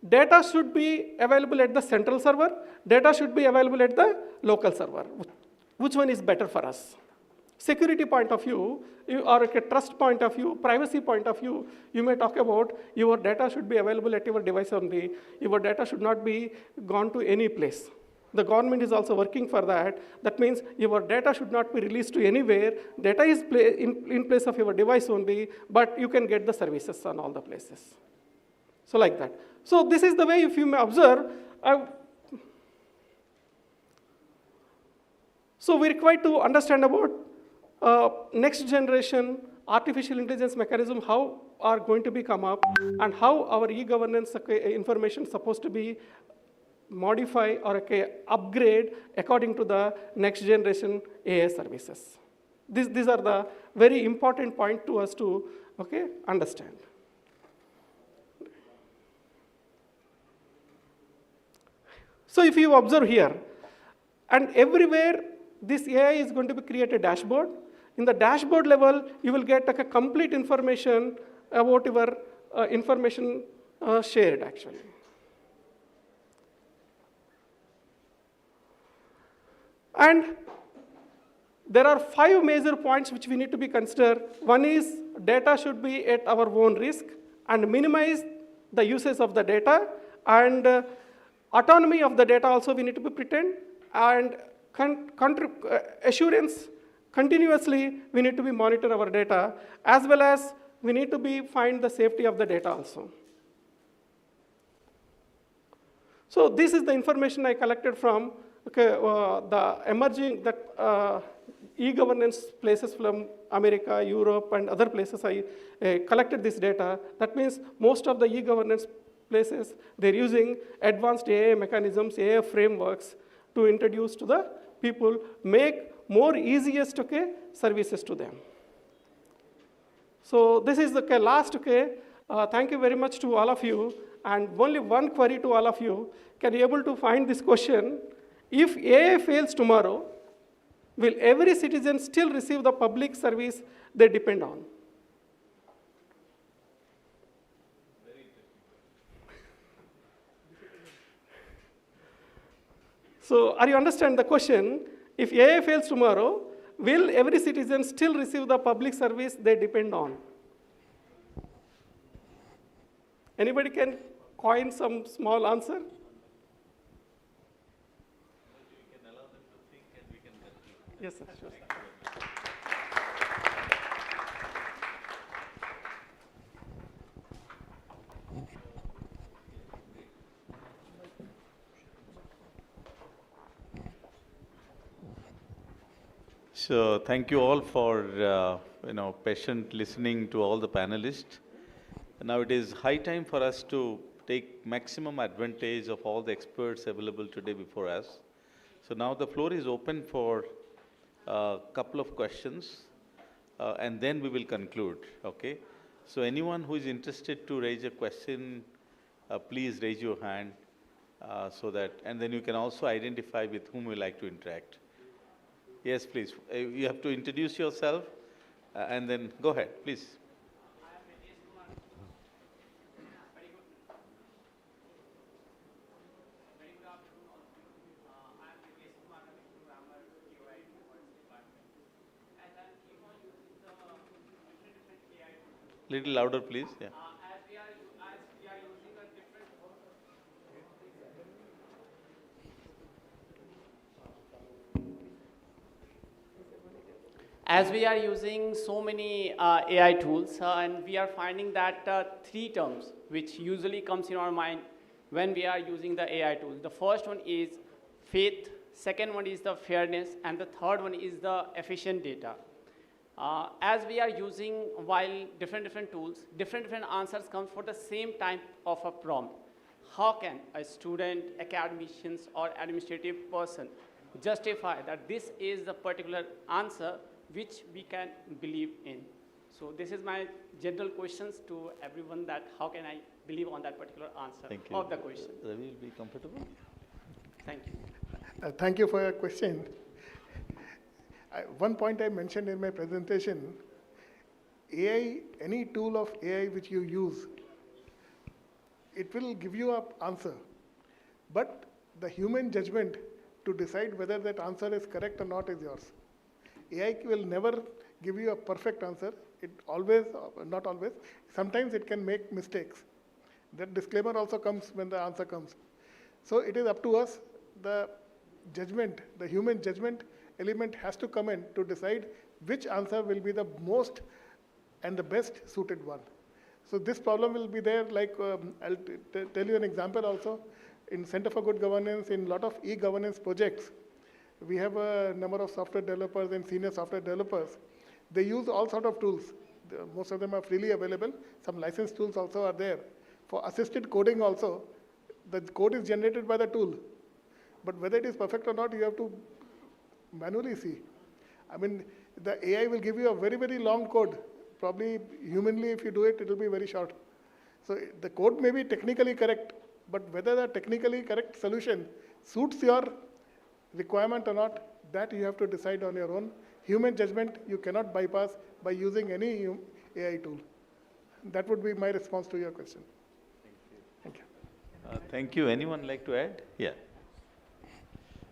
Data should be available at the central server. Data should be available at the local server. Which one is better for us? Security point of view, or a trust point of view, privacy point of view, you may talk about your data should be available at your device only. Your data should not be gone to any place. The government is also working for that. That means your data should not be released to anywhere. Data is in place of your device only, but you can get the services on all the places. So like that. So this is the way, if you may observe, so we require to understand about next generation artificial intelligence mechanism, how are going to be come up, and how our e-governance information is supposed to be modify or upgrade according to the next generation AI services. These are the very important point to us to understand. So if you observe here, and everywhere this AI is going to create a dashboard. In the dashboard level, you will get a complete information about your information shared actually. And there are 5 major points which we need to be considered. One is data should be at our own risk and minimize the usage of the data, and autonomy of the data also we need to be pretend, and assurance continuously we need to be monitor our data, as well as we need to find the safety of the data also. So this is the information I collected from the emerging e-governance places from America, Europe, and other places. I collected this data. That means most of the e-governance places, they're using advanced AI mechanisms, AI frameworks to introduce to the people, make more easiest services to them. So this is the last. Thank you very much to all of you. And only one query to all of you. Can you able to find this question? If AI fails tomorrow, will every citizen still receive the public service they depend on? So, are you understand the question? If AI fails tomorrow, will every citizen still receive the public service they depend on? Anybody can coin some small answer? Yes, sir. Sure, sir. So thank you all for patient listening to all the panelists. Now it is high time for us to take maximum advantage of all the experts available today before us. So now the floor is open for a couple of questions, and then we will conclude. Okay. So anyone who is interested to raise a question, please raise your hand, so that, and then you can also identify with whom you like to interact. Yes, please. You have to introduce yourself, and then go ahead, please. Little louder, please. Yeah. As we are using so many AI tools, and we are finding that three terms which usually comes in our mind when we are using the AI tools. The first one is faith, second one is the fairness, and the third one is the efficient data. As we are using while different tools, different answers come for the same type of a prompt. How can a student, academicians, or administrative person justify that this is the particular answer which we can believe in? So this is my general questions to everyone, that how can I believe on that particular answer of the question. Ravi will be comfortable. Thank you. Thank you for your question. One point I mentioned in my presentation, AI, any tool of AI which you use, it will give you an answer. But the human judgment to decide whether that answer is correct or not is yours. AI will never give you a perfect answer. It always, not always, sometimes it can make mistakes. That disclaimer also comes when the answer comes. So it is up to us, the judgment, the human judgment element has to come in to decide which answer will be the most and the best suited one. So this problem will be there, like I'll tell you an example also. In Center for Good Governance, in a lot of e-governance projects, we have a number of software developers and senior software developers. They use all sort of tools. Most of them are freely available. Some licensed tools also are there. For assisted coding also, the code is generated by the tool. But whether it is perfect or not, you have to manually see. I mean, the AI will give you a very, very long code. Probably humanly, if you do it, it will be very short. So the code may be technically correct, but whether the technically correct solution suits your requirement or not, that you have to decide on your own. Human judgment you cannot bypass by using any AI tool. That would be my response to your question. Thank you. Thank you. Anyone like to add? Yeah.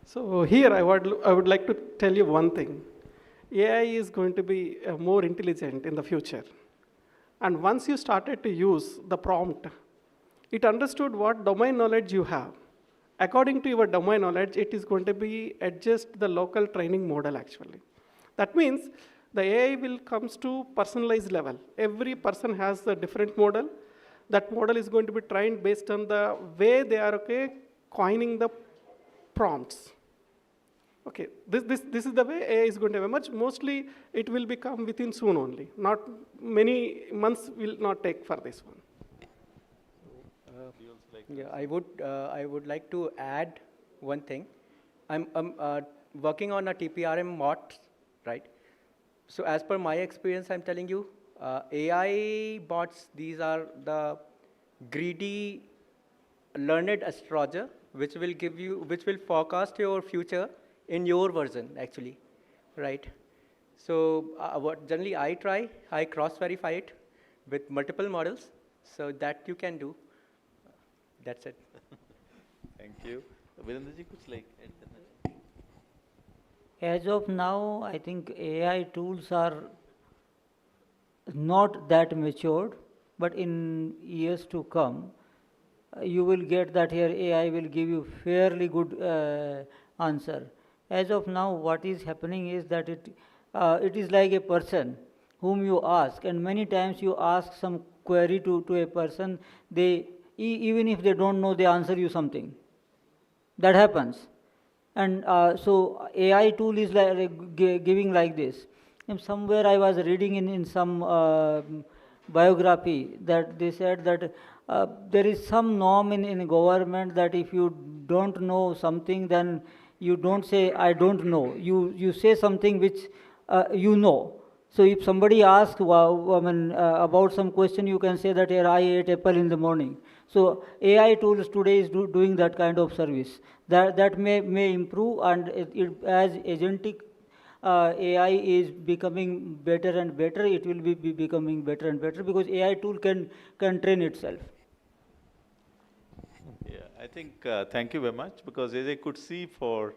So here I would like to tell you one thing. AI is going to be more intelligent in the future. And once you started to use the prompt, it understood what domain knowledge you have. According to your domain knowledge, it is going to be adjust the local training model actually. That means the AI will comes to personalized level. Every person has a different model. That model is going to be trained based on the way they are coining the prompts. Okay, this is the way AI is going to emerge. Mostly it will become within soon only. Not many months will not take for this one. Yeah, I would like to add one thing. I'm working on a TPRM bot, right? So as per my experience, I'm telling you, AI bots, these are the greedy learned astrologer, which will forecast your future in your version, actually, right? So what generally I cross-verify it with multiple models, so that you can do. That's it. Thank you. Virendra ji, kuch like add karna chahiye? As of now, I think AI tools are not that matured, but in years to come, you will get that here AI will give you fairly good answer. As of now, what is happening is that it is like a person whom you ask, and many times you ask some query to a person, even if they don't know, they answer you something. That happens. And so AI tool is giving like this. And somewhere I was reading in some biography that they said that there is some norm in government that if you don't know something, then you don't say I don't know. You say something which you know. So if somebody asks about some question, you can say that here I ate apple in the morning. So AI tools today is doing that kind of service. That may improve, and as agentic AI is becoming better and better, it will be becoming better and better, because AI tool can train itself. Yeah, I think, thank you very much, because as I could see for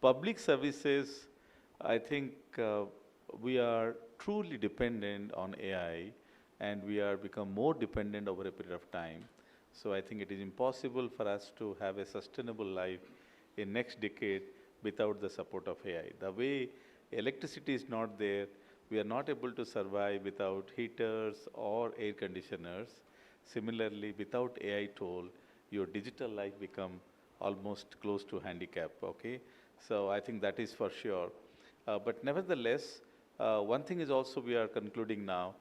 public services, I think we are truly dependent on AI, and we are become more dependent over a period of time. So I think it is impossible for us to have a sustainable life in next decade without the support of AI. The way electricity is not there, we are not able to survive without heaters or air conditioners. Similarly, without AI tool, your digital life become almost close to handicap, okay? So I think that is for sure. But nevertheless, one thing is also we are concluding now,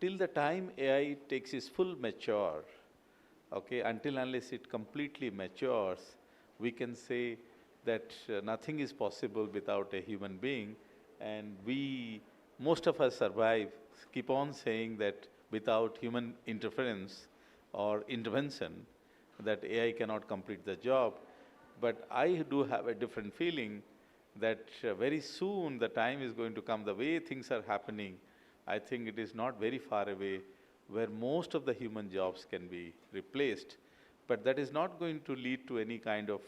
till the time AI takes its full mature, okay, until unless it completely matures, we can say that nothing is possible without a human being, and most of us survive, keep on saying that without human interference or intervention, that AI cannot complete the job. But I do have a different feeling that very soon the time is going to come, the way things are happening, I think it is not very far away where most of the human jobs can be replaced. But that is not going to lead to any kind of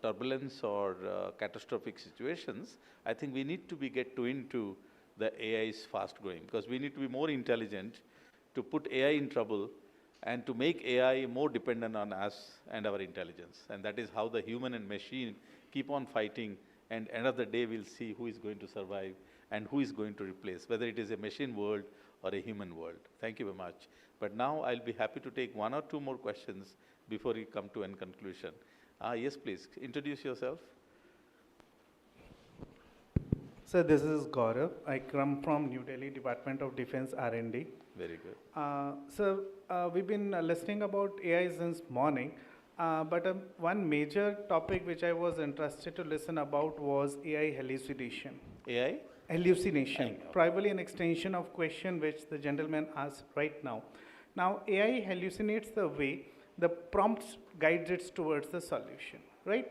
turbulence or catastrophic situations. I think we need to get into the AI is fast growing, because we need to be more intelligent to put AI in trouble and to make AI more dependent on us and our intelligence. And that is how the human and machine keep on fighting, and end of the day we'll see who is going to survive and who is going to replace, whether it is a machine world or a human world. Thank you very much. But now I'll be happy to take one or two more questions before we come to a conclusion. Yes, please, introduce yourself. Sir, this is Gaurav. I come from New Delhi Department of Defense R&D. Very good. Sir, we've been listening about AI since morning, but one major topic which I was interested to listen about was AI hallucination. AI? Hallucination, probably an extension of question which the gentleman asked right now. Now, AI hallucinates the way the prompt guides it towards the solution, right?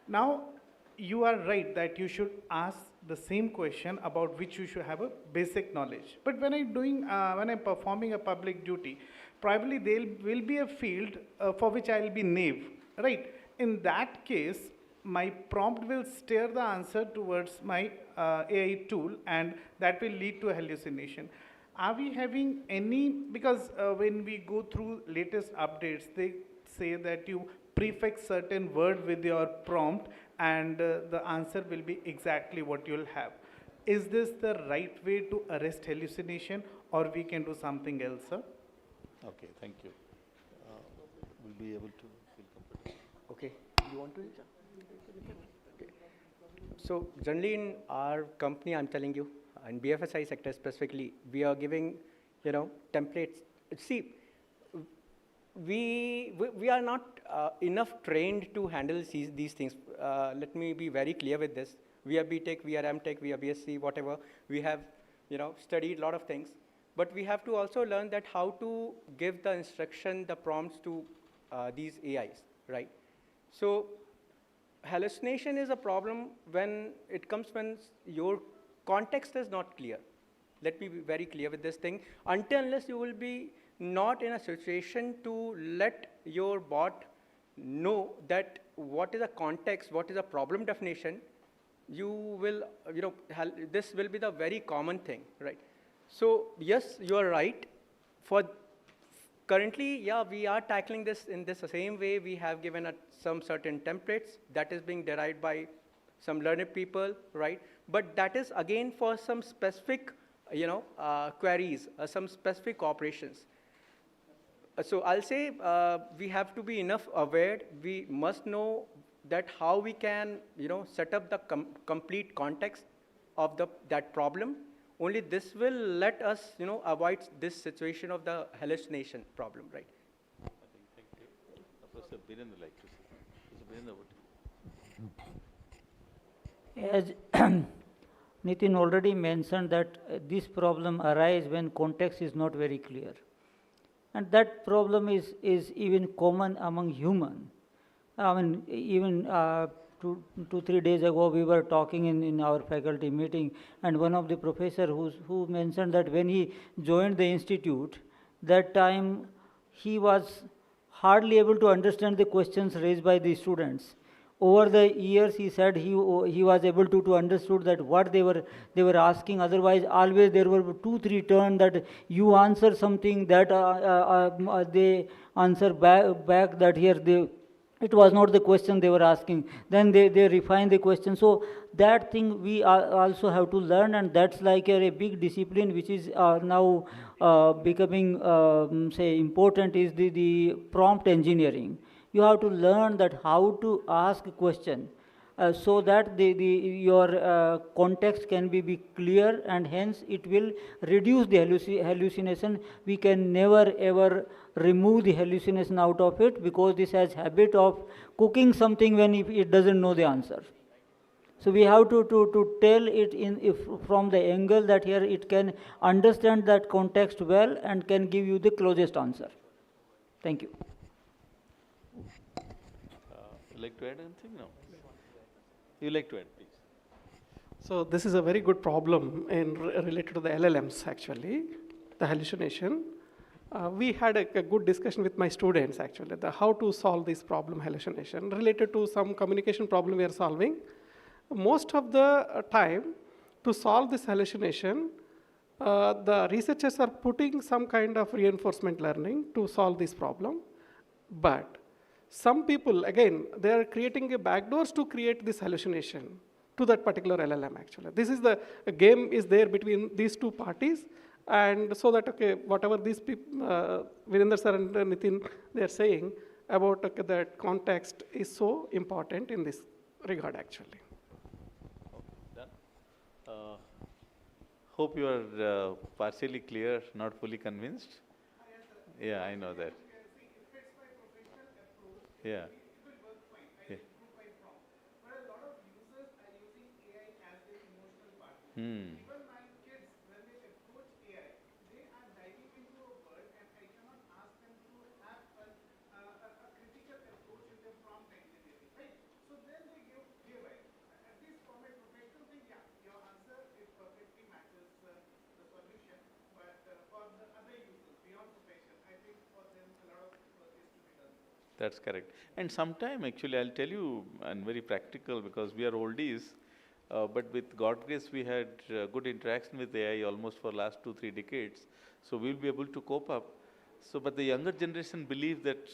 Now, you are right that you should ask the same question about which you should have a basic knowledge. But when I'm performing a public duty, probably there will be a field for which I will be naive, right? In that case, my prompt will steer the answer towards my AI tool, and that will lead to a hallucination. Are we having any, because when we go through latest updates, they say that you prefix certain word with your prompt and the answer will be exactly what you'll have. Is this the right way to arrest hallucination, or we can do something else, sir? Okay, thank you. We'll be able to feel comfortable. Okay, you want to? Okay. So generally in our company, I'm telling you, in BFSI sector specifically, we are giving, templates. See, we are not enough trained to handle these things. Let me be very clear with this. We are BTech, we are MTech, we are BSc, whatever. We have, studied a lot of things. but we have to also learn that how to give the instruction, the prompts to these AIs, right? So hallucination is a problem when it comes when your context is not clear. Let me be very clear with this thing. Until unless you will be not in a situation to let your bot know that what is the context, what is the problem definition, you will, this will be the very common thing, right? So yes, you are right. For currently, yeah, we are tackling this in this same way. We have given some certain templates that is being derived by some learned people, right? But that is again for some specific, queries, some specific operations. So I'll say we have to be enough aware. We must know that how we can, set up the complete context of that problem. Only this will let us, avoid this situation of the hallucination problem, right? I think, thank you. Professor Virendra like to say. Professor Virendra, As Nitin already mentioned that this problem arises when context is not very clear. And that problem is even common among human. I mean, even 2-3 days ago, we were talking in our faculty meeting, and one of the professor who mentioned that when he joined the institute, that time he was hardly able to understand the questions raised by the students. Over the years, he said he was able to understood that what they were asking. Otherwise, always there were 2-3 turns that you answer something that they answer back that here it was not the question they were asking. Then they refine the question. So that thing we also have to learn, and that's like a big discipline which is now becoming say important is the prompt engineering. You have to learn that how to ask a question so that your context can be clear, and hence it will reduce the hallucination. We can never ever remove the hallucination out of it, because this has habit of cooking something when it doesn't know the answer. So we have to tell it from the angle that here it can understand that context well and can give you the closest answer. Thank you. you like to add anything? No. You like to add, please. So this is a very good problem related to the LLMs actually, the hallucination. We had a good discussion with my students actually, how to solve this problem hallucination related to some communication problem we are solving. Most of the time to solve this hallucination, the researchers are putting some kind of reinforcement learning to solve this problem. But some people, again, they are creating backdoors to create this hallucination to that particular LLM actually. This is the game is there between these two parties, and so that, okay, whatever these people, Virendra sir and Nitin, they are saying about that context is so important in this regard actually. Okay, done. Hope you are partially clear, not fully convinced. Yeah, I know that. Yeah. Hmm. Even my kids, when they approach AI, they are diving into a world, and I cannot ask them to have a critical approach in their prompt engineering, right? So then they give it. At least from a professional thing, yeah, your answer it perfectly matches the solution. But for the other users beyond profession, I think for them a lot of work is to be done. That's correct. And sometime actually I'll tell you, and very practical because we are oldies, but with God grace we had good interaction with AI almost for last 2-3 decades. So we'll be able to cope up. So, but the younger generation believe that,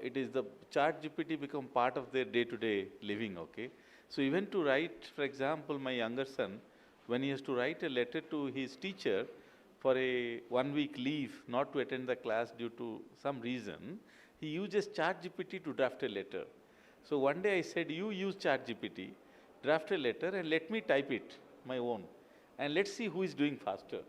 it is the chat GPT become part of their day-to-day living, okay. So even to write, for example, my younger son, when he has to write a letter to his teacher for a 1-week leave, not to attend the class due to some reason, he uses chat GPT to draft a letter. So one day I said, you use chat GPT, draft a letter and let me type it, my own. And let's see who is doing faster.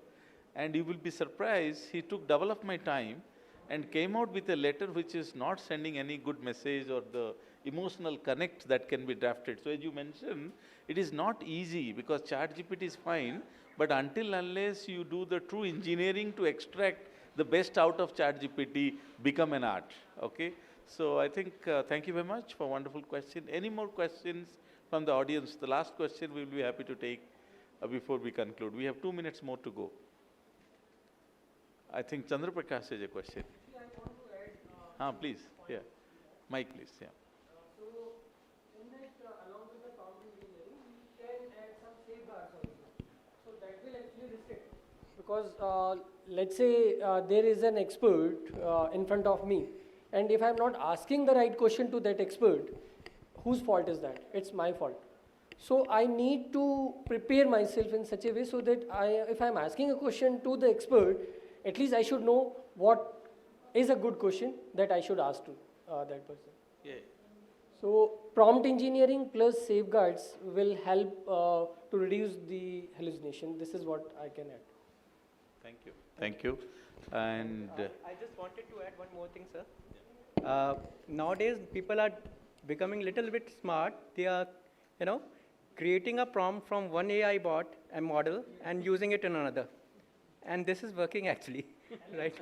And you will be surprised, he took double of my time and came out with a letter which is not sending any good message or the emotional connect that can be drafted. So as you mentioned, it is not easy because ChatGPT is fine, but until unless you do the true engineering to extract the best out of ChatGPT, become an art, okay? So I think, thank you very much for a wonderful question. Any more questions from the audience? The last question we will be happy to take before we conclude. We have 2 minutes more to go. I think Chandra Prakash has a question. I want to add, Please, yeah. Mike, please, yeah. so in that, along with the prompt engineering, we can add some safeguards also. So that will actually restrict. Because let's say there is an expert in front of me, and if I'm not asking the right question to that expert, whose fault is that? It's my fault. So I need to prepare myself in such a way so that if I'm asking a question to the expert, at least I should know what is a good question that I should ask to that person. Yeah. So prompt engineering plus safeguards will help to reduce the hallucination. This is what I can add. Thank you. Thank you. And I just wanted to add one more thing, sir. Nowadays, people are becoming a little bit smart. They are, creating a prompt from one AI bot and model and using it in another. And this is working actually, right?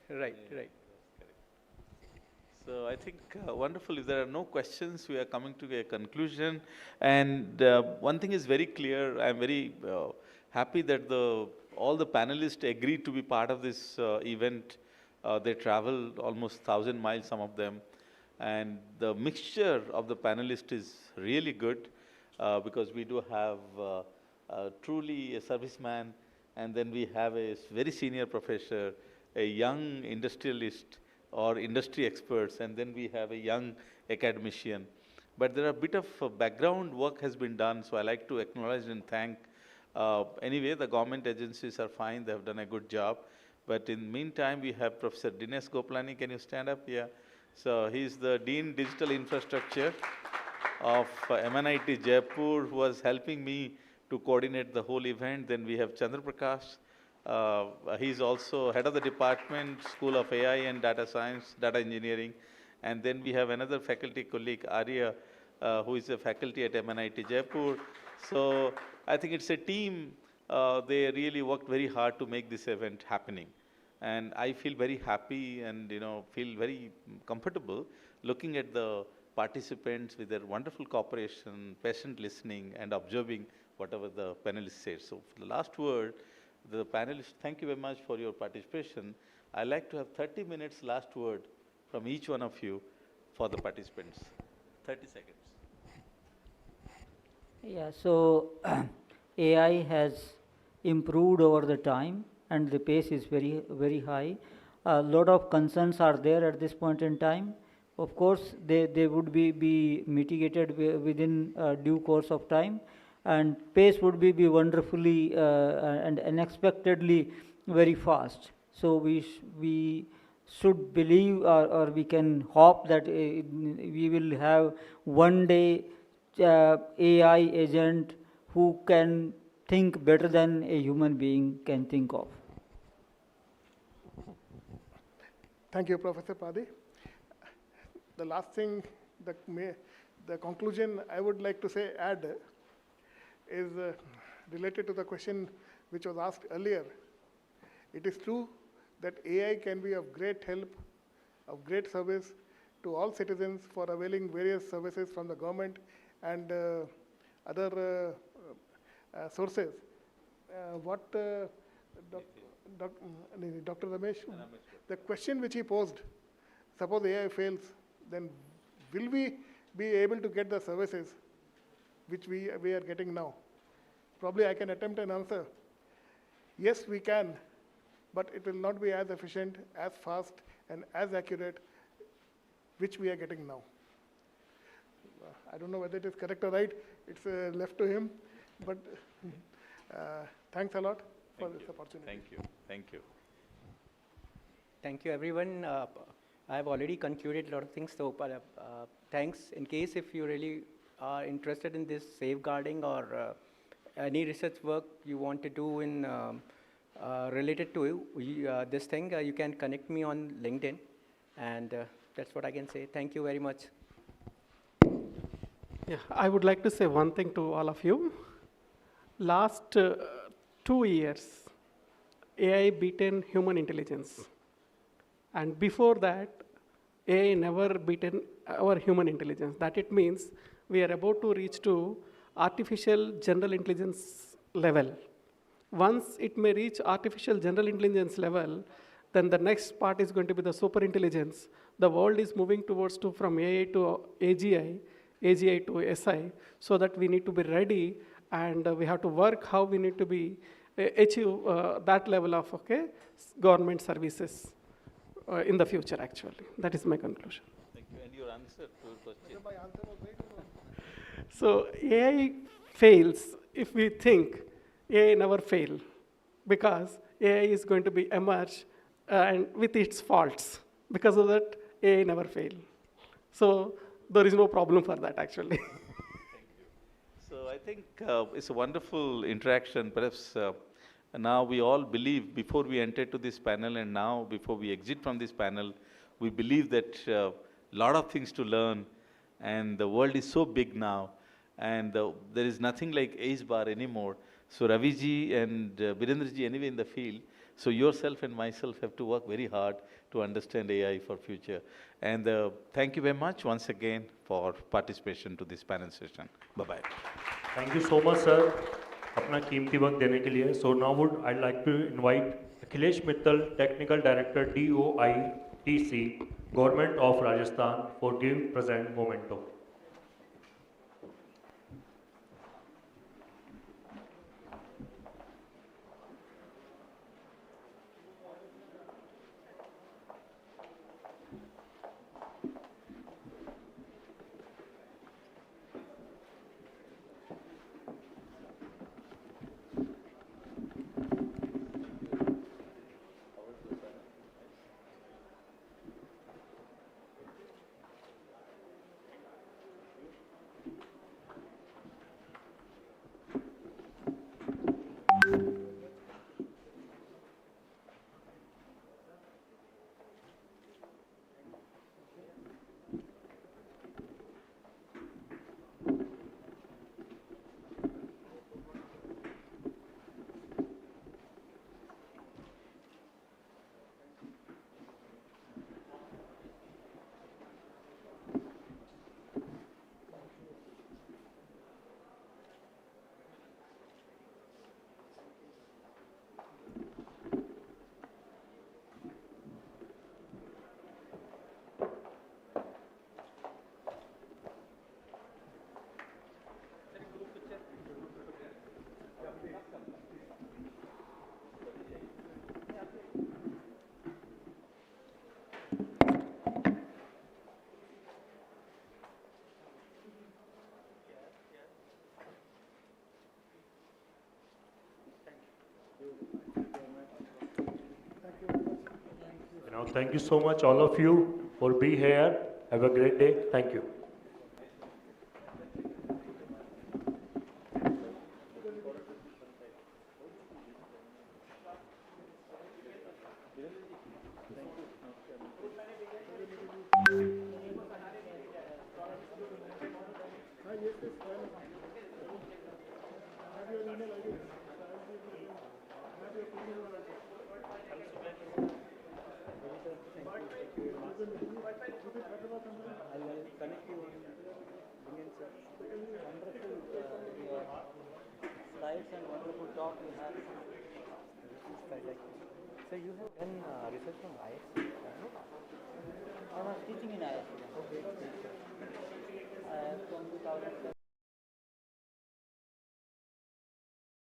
Right. so I think wonderful. If there are no questions, we are coming to a conclusion. And one thing is very clear. I'm very happy that all the panelists agreed to be part of this event. They traveled almost 1,000 miles, some of them. And the mixture of the panelists is really good because we do have truly a serviceman, and then we have a very senior professor, a young industrialist or industry experts, and then we have a young academician. But there are a bit of background work has been done, so I like to acknowledge and thank. Anyway, the government agencies are fine, they have done a good job. But in the meantime, we have Professor Dinesh Gopalani. Can you stand up here? So he's the Dean Digital Infrastructure of MNIT Jaipur, who was helping me to coordinate the whole event. Then we have Chandra Prakash. He's also head of the department, School of AI and Data Science, Data Engineering. And then we have another faculty colleague, Arya, who is a faculty at MNIT Jaipur. So I think it's a team. They really worked very hard to make this event happening. And I feel very happy and feel very comfortable looking at the participants with their wonderful cooperation, patient listening, and observing whatever the panelists said. So for the last word, the panelists, thank you very much for your participation. I'd like to have 30 minutes last word from each one of you for the participants. 30 seconds. Yeah, so AI has improved over the time, and the pace is very, very high. A lot of concerns are there at this point in time. Of course, they would be mitigated within due course of time, and pace would be wonderfully and unexpectedly very fast. So we should believe or we can hope that we will have one day AI agent who can think better than a human being can think of. Thank you, Professor Padhy. The last thing, the conclusion I would like to add is related to the question which was asked earlier. It is true that AI can be of great help, of great service to all citizens for availing various services from the government and other sources. Dr. Ramesh, the question which he posed, suppose AI fails, then will we be able to get the services which we are getting now? Probably I can attempt an answer. Yes, we can, but it will not be as efficient, as fast, and as accurate which we are getting now. I don't know whether it is correct or right. It's left to him. But thanks a lot for this opportunity. Thank you. Thank you. Thank you, everyone. I have already concluded a lot of things. So thanks. In case if you really are interested in this safeguarding or any research work you want to do in related to this thing, you can connect me on LinkedIn. And That's what I can say. Thank you very much. Yeah, I would like to say one thing to all of you. Last 2 years, AI beaten human intelligence. And before that, AI never beaten our human intelligence. That it means we are about to reach to artificial general intelligence level. Once it may reach artificial general intelligence level, then the next part is going to be the super intelligence. The world is moving towards from AI to AGI, AGI to SI, so that we need to be ready and we have to work how we need to be achieve that level of government services in the future actually. That is my conclusion. Thank you. And your answer to your question? My answer was very good. So AI fails if we think AI never fail, because AI is going to be emerge and with its faults. Because of that, AI never fail. So there is no problem for that actually. So I think it's a wonderful interaction. Perhaps now we all believe, before we enter to this panel and now before we exit from this panel, we believe that a lot of things to learn, and the world is so big now, and there is nothing like age bar anymore. So Ravi ji and Virendra ji anyway in the field, so yourself and myself have to work very hard to understand AI for future. And thank you very much once again for participation to this panel session. Bye-bye. Thank you so much, sir. अपना कीमती वक्त देने के लिए. So now would I like to invite Akhilesh Mittal, Technical Director DoIT&C, Government of Rajasthan, for give present memento. Now, thank you so much, all of you, for being here. Have a great day. Thank you. And wonderful talk you have. So you have done research from IIT? I was teaching in IIT. Okay. I have from 2007.